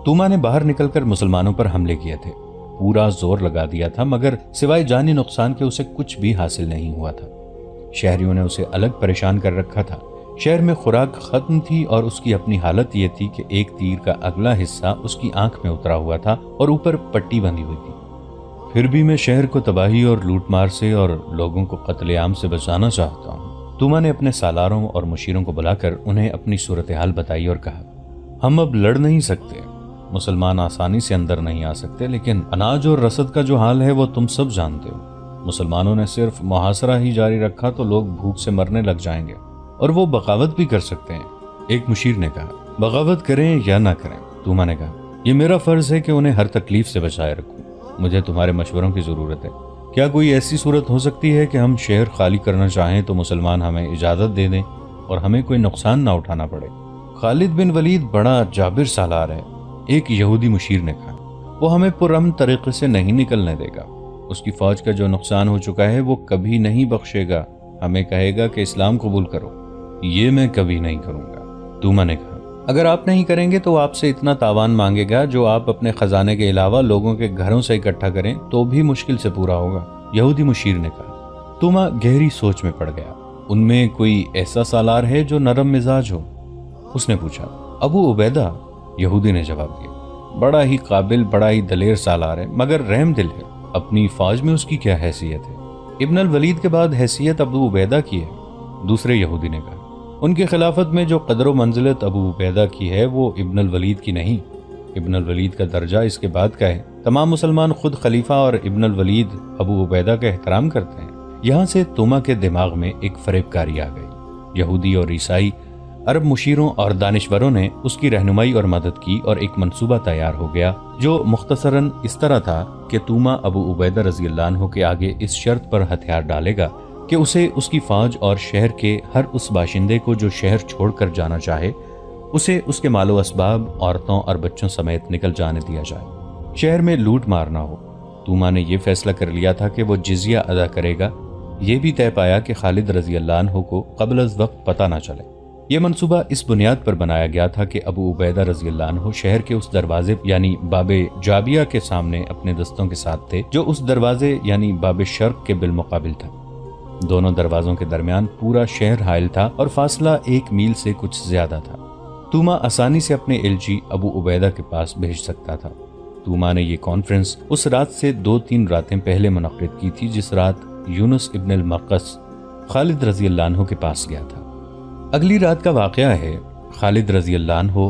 توما نے باہر نکل کر مسلمانوں پر حملے کیے تھے، پورا زور لگا دیا تھا، مگر سوائے جانی نقصان کے اسے کچھ بھی حاصل نہیں ہوا تھا۔ شہریوں نے اسے الگ پریشان کر رکھا تھا۔ شہر میں خوراک ختم تھی اور اس کی اپنی حالت یہ تھی کہ ایک تیر کا اگلا حصہ اس کی آنکھ میں اترا ہوا تھا اور اوپر پٹی بندھی ہوئی تھی۔ پھر بھی میں شہر کو تباہی اور لوٹ مار سے اور لوگوں کو قتل عام سے بچانا چاہتا ہوں۔ توما نے اپنے سالاروں اور مشیروں کو بلا کر انہیں اپنی صورتحال بتائی اور کہا، ہم اب لڑ نہیں سکتے، مسلمان آسانی سے اندر نہیں آ سکتے، لیکن اناج اور رسد کا جو حال ہے وہ تم سب جانتے ہو۔ مسلمانوں نے صرف محاصرہ ہی جاری رکھا تو لوگ بھوک سے مرنے لگ جائیں گے اور وہ بغاوت بھی کر سکتے ہیں۔ ایک مشیر نے کہا، بغاوت کریں یا نہ کریں؟ توما نے کہا، یہ میرا فرض ہے کہ انہیں ہر تکلیف سے بچائے رکھوں۔ مجھے تمہارے مشوروں کی ضرورت ہے۔ کیا کوئی ایسی صورت ہو سکتی ہے کہ ہم شہر خالی کرنا چاہیں تو مسلمان ہمیں اجازت دے دیں اور ہمیں کوئی نقصان نہ اٹھانا پڑے؟ خالد بن ولید بڑا جابر سالار ہے، ایک یہودی مشیر نے کہا، وہ ہمیں پرامن طریقے سے نہیں نکلنے دے گا۔ اس کی فوج کا جو نقصان ہو چکا ہے وہ کبھی نہیں بخشے گا، ہمیں کہے گا کہ اسلام قبول کرو۔ یہ میں کبھی نہیں کروں گا، توما نے کہا۔ اگر آپ نہیں کریں گے تو آپ سے اتنا تاوان مانگے گا جو آپ اپنے خزانے کے علاوہ لوگوں کے گھروں سے اکٹھا کریں تو بھی مشکل سے پورا ہوگا، یہودی مشیر نے کہا۔ توما گہری سوچ میں پڑ گیا۔ ان میں کوئی ایسا سالار ہے جو نرم مزاج ہو؟ اس نے پوچھا۔ ابو عبیدہ، یہودی نے جواب دیا، بڑا ہی قابل، بڑا ہی دلیر سالار ہے، مگر رحم دل ہے۔ اپنی فوج میں اس کی کیا حیثیت ہے؟ ابن الولید کے بعد حیثیت ابو عبیدہ کی ہے، دوسرے یہودی نے کہا۔ ان کی خلافت میں جو قدر و منزلت ابو عبیدہ کی ہے وہ ابن الولید کی نہیں۔ ابن الولید کا درجہ اس کے بعد کا ہے۔ تمام مسلمان خود خلیفہ اور ابن الولید ابو عبیدہ کا احترام کرتے ہیں۔ یہاں سے توما کے دماغ میں ایک فریب کاری آ گئی۔ یہودی اور عیسائی عرب مشیروں اور دانشوروں نے اس کی رہنمائی اور مدد کی اور ایک منصوبہ تیار ہو گیا جو مختصراً اس طرح تھا کہ توما ابو عبیدہ رضی اللہ عنہ کے آگے اس شرط پر ہتھیار ڈالے گا کہ اسے اس کی فوج اور شہر کے ہر اس باشندے کو جو شہر چھوڑ کر جانا چاہے، اسے اس کے مال و اسباب، عورتوں اور بچوں سمیت نکل جانے دیا جائے۔ شہر میں لوٹ مار نہ ہو۔ توما نے یہ فیصلہ کر لیا تھا کہ وہ جزیہ ادا کرے گا۔ یہ بھی طے پایا کہ خالد رضی اللہ عنہ کو قبل از وقت پتہ نہ چلے۔ یہ منصوبہ اس بنیاد پر بنایا گیا تھا کہ ابو عبیدہ رضی اللہ عنہ شہر کے اس دروازے یعنی باب جابیہ کے سامنے اپنے دستوں کے ساتھ تھے جو اس دروازے یعنی باب شرق کے بالمقابل تھا۔ دونوں دروازوں کے درمیان پورا شہر حائل تھا اور فاصلہ 1 میل سے کچھ زیادہ تھا۔ توما آسانی سے اپنے ایلچی ابو عبیدہ کے پاس بھیج سکتا تھا۔ توما نے یہ کانفرنس اس رات سے 2-3 راتیں پہلے منعقد کی تھی جس رات یونس ابن المرقس خالد رضی اللہ عنہ کے پاس گیا تھا۔ اگلی رات کا واقعہ ہے۔ خالد رضی اللہ عنہ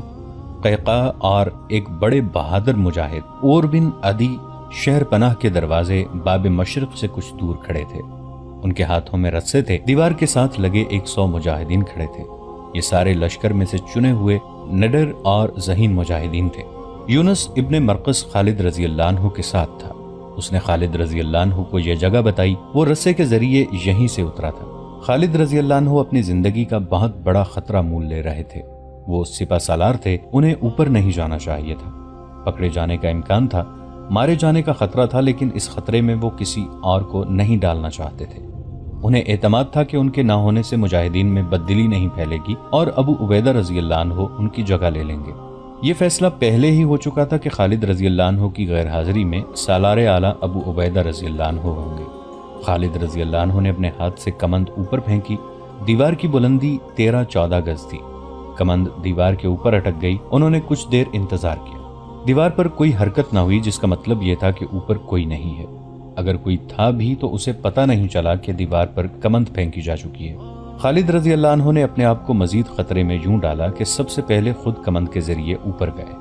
قیقاع اور ایک بڑے بہادر مجاہد اور بن عدی شہر پناہ کے دروازے باب مشرق سے کچھ دور کھڑے تھے۔ ان کے ہاتھوں میں رسے تھے، دیوار کے ساتھ لگے 100 مجاہدین کھڑے تھے۔ یہ سارے لشکر میں سے چنے ہوئے نڈر اور ذہین مجاہدین تھے۔ یونس ابن مرقس خالد رضی اللہ عنہ کے ساتھ تھا۔ اس نے خالد رضی اللہ عنہ کو یہ جگہ بتائی، وہ رسے کے ذریعے یہیں سے اترا تھا۔ خالد رضی اللہ عنہ اپنی زندگی کا بہت بڑا خطرہ مول لے رہے تھے، وہ سپہ سالار تھے، انہیں اوپر نہیں جانا چاہیے تھا، پکڑے جانے کا امکان تھا، مارے جانے کا خطرہ تھا، لیکن اس خطرے میں وہ کسی اور کو نہیں ڈالنا چاہتے تھے۔ انہیں اعتماد تھا کہ ان کے نہ ہونے سے مجاہدین میں بددلی نہیں پھیلے گی اور ابو عبیدہ رضی اللہ عنہ ان کی جگہ لے لیں گے۔ یہ فیصلہ پہلے ہی ہو چکا تھا کہ خالد رضی اللہ عنہ کی غیر حاضری میں سالار اعلیٰ ابو عبیدہ رضی اللہ عنہ ہوں گے۔ خالد رضی اللہ عنہ نے اپنے ہاتھ سے کمند اوپر پھینکی، دیوار کی بلندی 13-14 گز تھی، کمند دیوار کے اوپر اٹک گئی۔ انہوں نے کچھ دیر انتظار کیا، دیوار پر کوئی حرکت نہ ہوئی، جس کا مطلب یہ تھا کہ اوپر کوئی نہیں ہے، اگر کوئی تھا بھی تو اسے پتہ نہیں چلا کہ دیوار پر کمند پھینکی جا چکی ہے۔ خالد رضی اللہ عنہ نے اپنے آپ کو مزید خطرے میں یوں ڈالا کہ سب سے پہلے خود کمند کے ذریعے اوپر گئے،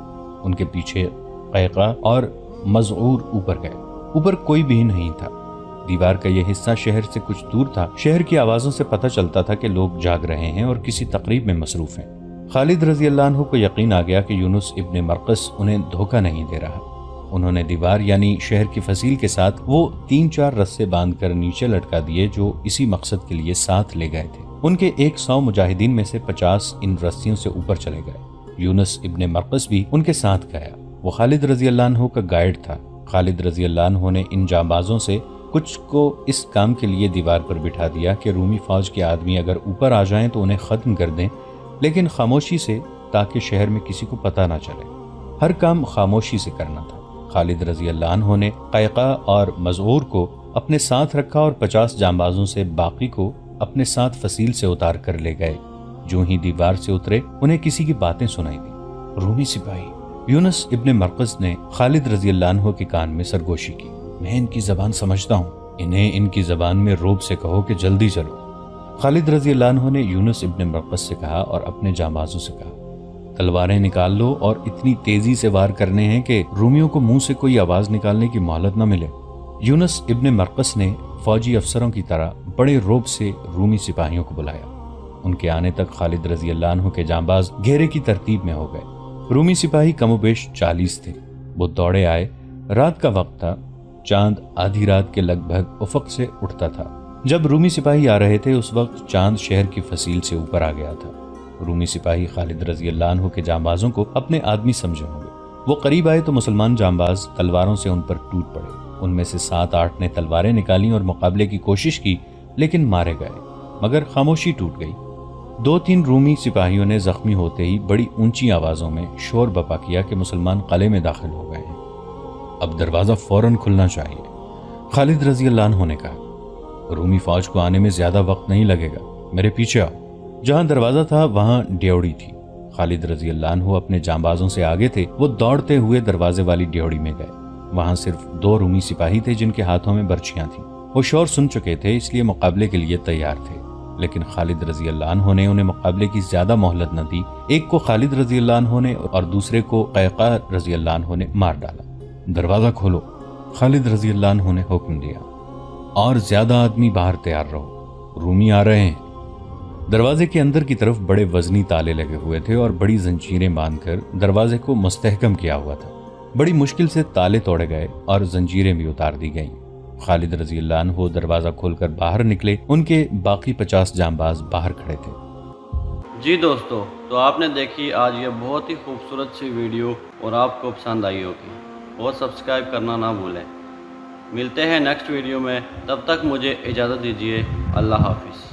ان کے پیچھے قیقاع اور مزعور اوپر گئے، اوپر کوئی بھی نہیں تھا۔ دیوار کا یہ حصہ شہر سے کچھ دور تھا، شہر کی آوازوں سے پتہ چلتا تھا کہ لوگ جاگ رہے ہیں اور کسی تقریب میں مصروف ہیں۔ خالد رضی اللہ عنہ کو یقین آ گیا کہ یونس ابن مرقس انہیں دھوکہ نہیں دے رہا۔ انہوں نے دیوار یعنی شہر کی فصیل کے ساتھ وہ 3-4 رسے باندھ کر نیچے لٹکا دیے جو اسی مقصد کے لیے ساتھ لے گئے تھے۔ ان کے 100 مجاہدین میں سے 50 ان رسیوں سے اوپر چلے گئے۔ یونس ابن مرقس بھی ان کے ساتھ گیا، وہ خالد رضی اللہ عنہ کا گائیڈ تھا۔ خالد رضی اللہ عنہ نے ان جانبازوں سے کچھ کو اس کام کے لیے دیوار پر بٹھا دیا کہ رومی فوج کے آدمی اگر اوپر آ جائیں تو انہیں ختم کر دیں، لیکن خاموشی سے، تاکہ شہر میں کسی کو پتہ نہ چلے۔ ہر کام خاموشی سے کرنا تھا۔ خالد رضی اللہ عنہ نے قیقاع اور مزعور کو اپنے ساتھ رکھا اور 50 جانبازوں سے باقی کو اپنے ساتھ فصیل سے اتار کر لے گئے۔ جو ہی دیوار سے اترے انہیں کسی کی باتیں سنائی دی۔ رومی سپاہی یونس ابن مرقس نے خالد رضی اللہ عنہ کے کان میں سرگوشی کی، میں ان کی زبان سمجھتا ہوں، انہیں ان کی زبان میں روب سے کہو کہ جلدی چلو۔ خالد رضی اللہ عنہ نے یونس ابن مرقس سے کہا اور اپنے جانبازوں سے کہا، تلواریں نکال لو اور اتنی تیزی سے وار کرنے ہیں کہ رومیوں کو منہ سے کوئی آواز نکالنے کی مہلت نہ ملے۔ یونس ابن مرقس نے فوجی افسروں کی طرح بڑے روب سے رومی سپاہیوں کو بلایا۔ ان کے آنے تک خالد رضی اللہ عنہ کے جانباز گھیرے کی ترتیب میں ہو گئے۔ رومی سپاہی کم و بیش 40 تھے، وہ دوڑے آئے۔ رات کا وقت تھا، چاند آدھی رات کے لگ بھگ افق سے اٹھتا تھا۔ جب رومی سپاہی آ رہے تھے اس وقت چاند شہر کی فصیل سے اوپر آ گیا تھا۔ رومی سپاہی خالد رضی اللہ عنہ کے جانبازوں کو اپنے آدمی سمجھے ہوں گے۔ وہ قریب آئے تو مسلمان جانباز تلواروں سے ان پر ٹوٹ پڑے۔ ان میں سے 7-8 نے تلواریں نکالیں اور مقابلے کی کوشش کی، لیکن مارے گئے، مگر خاموشی ٹوٹ گئی۔ 2-3 رومی سپاہیوں نے زخمی ہوتے ہی بڑی اونچی آوازوں میں شور بپا کیا کہ مسلمان قلعے میں داخل ہو گئے ہیں، اب دروازہ فوراً کھلنا چاہیے۔ خالد رضی اللہ عنہ نے کہا، رومی فوج کو آنے میں زیادہ وقت نہیں لگے گا، میرے پیچھے آؤ۔ جہاں دروازہ تھا وہاں ڈیوڑی تھی۔ خالد رضی اللہ عنہ اپنے جانبازوں سے آگے تھے، وہ دوڑتے ہوئے دروازے والی ڈیوڑی میں گئے۔ وہاں صرف 2 رومی سپاہی تھے جن کے ہاتھوں میں برچیاں تھیں۔ وہ شور سن چکے تھے، اس لیے مقابلے کے لیے تیار تھے، لیکن خالد رضی اللہ عنہ نے انہیں مقابلے کی زیادہ مہلت نہ دی۔ ایک کو خالد رضی اللہ عنہ نے اور دوسرے کو قیقاع رضی اللہ عنہ نے مار ڈالا۔ دروازہ کھولو، خالد رضی اللہ عنہ نے حکم دیا، اور زیادہ آدمی باہر تیار رہو، رومی آ رہے ہیں۔ دروازے کے اندر کی طرف بڑے وزنی تالے لگے ہوئے تھے اور بڑی زنجیریں باندھ کر دروازے کو مستحکم کیا ہوا تھا۔ بڑی مشکل سے تالے توڑے گئے اور زنجیریں بھی اتار دی گئیں۔ خالد رضی اللہ عنہ دروازہ کھول کر باہر نکلے، ان کے باقی 50 جانباز باہر کھڑے تھے۔ جی دوستو، تو آپ نے دیکھی آج یہ بہت ہی خوبصورت سی ویڈیو اور آپ کو پسند آئی ہوگی، اور سبسکرائب کرنا نہ بھولیں۔ ملتے ہیں نیکسٹ ویڈیو میں، تب تک مجھے اجازت دیجیے، اللہ حافظ۔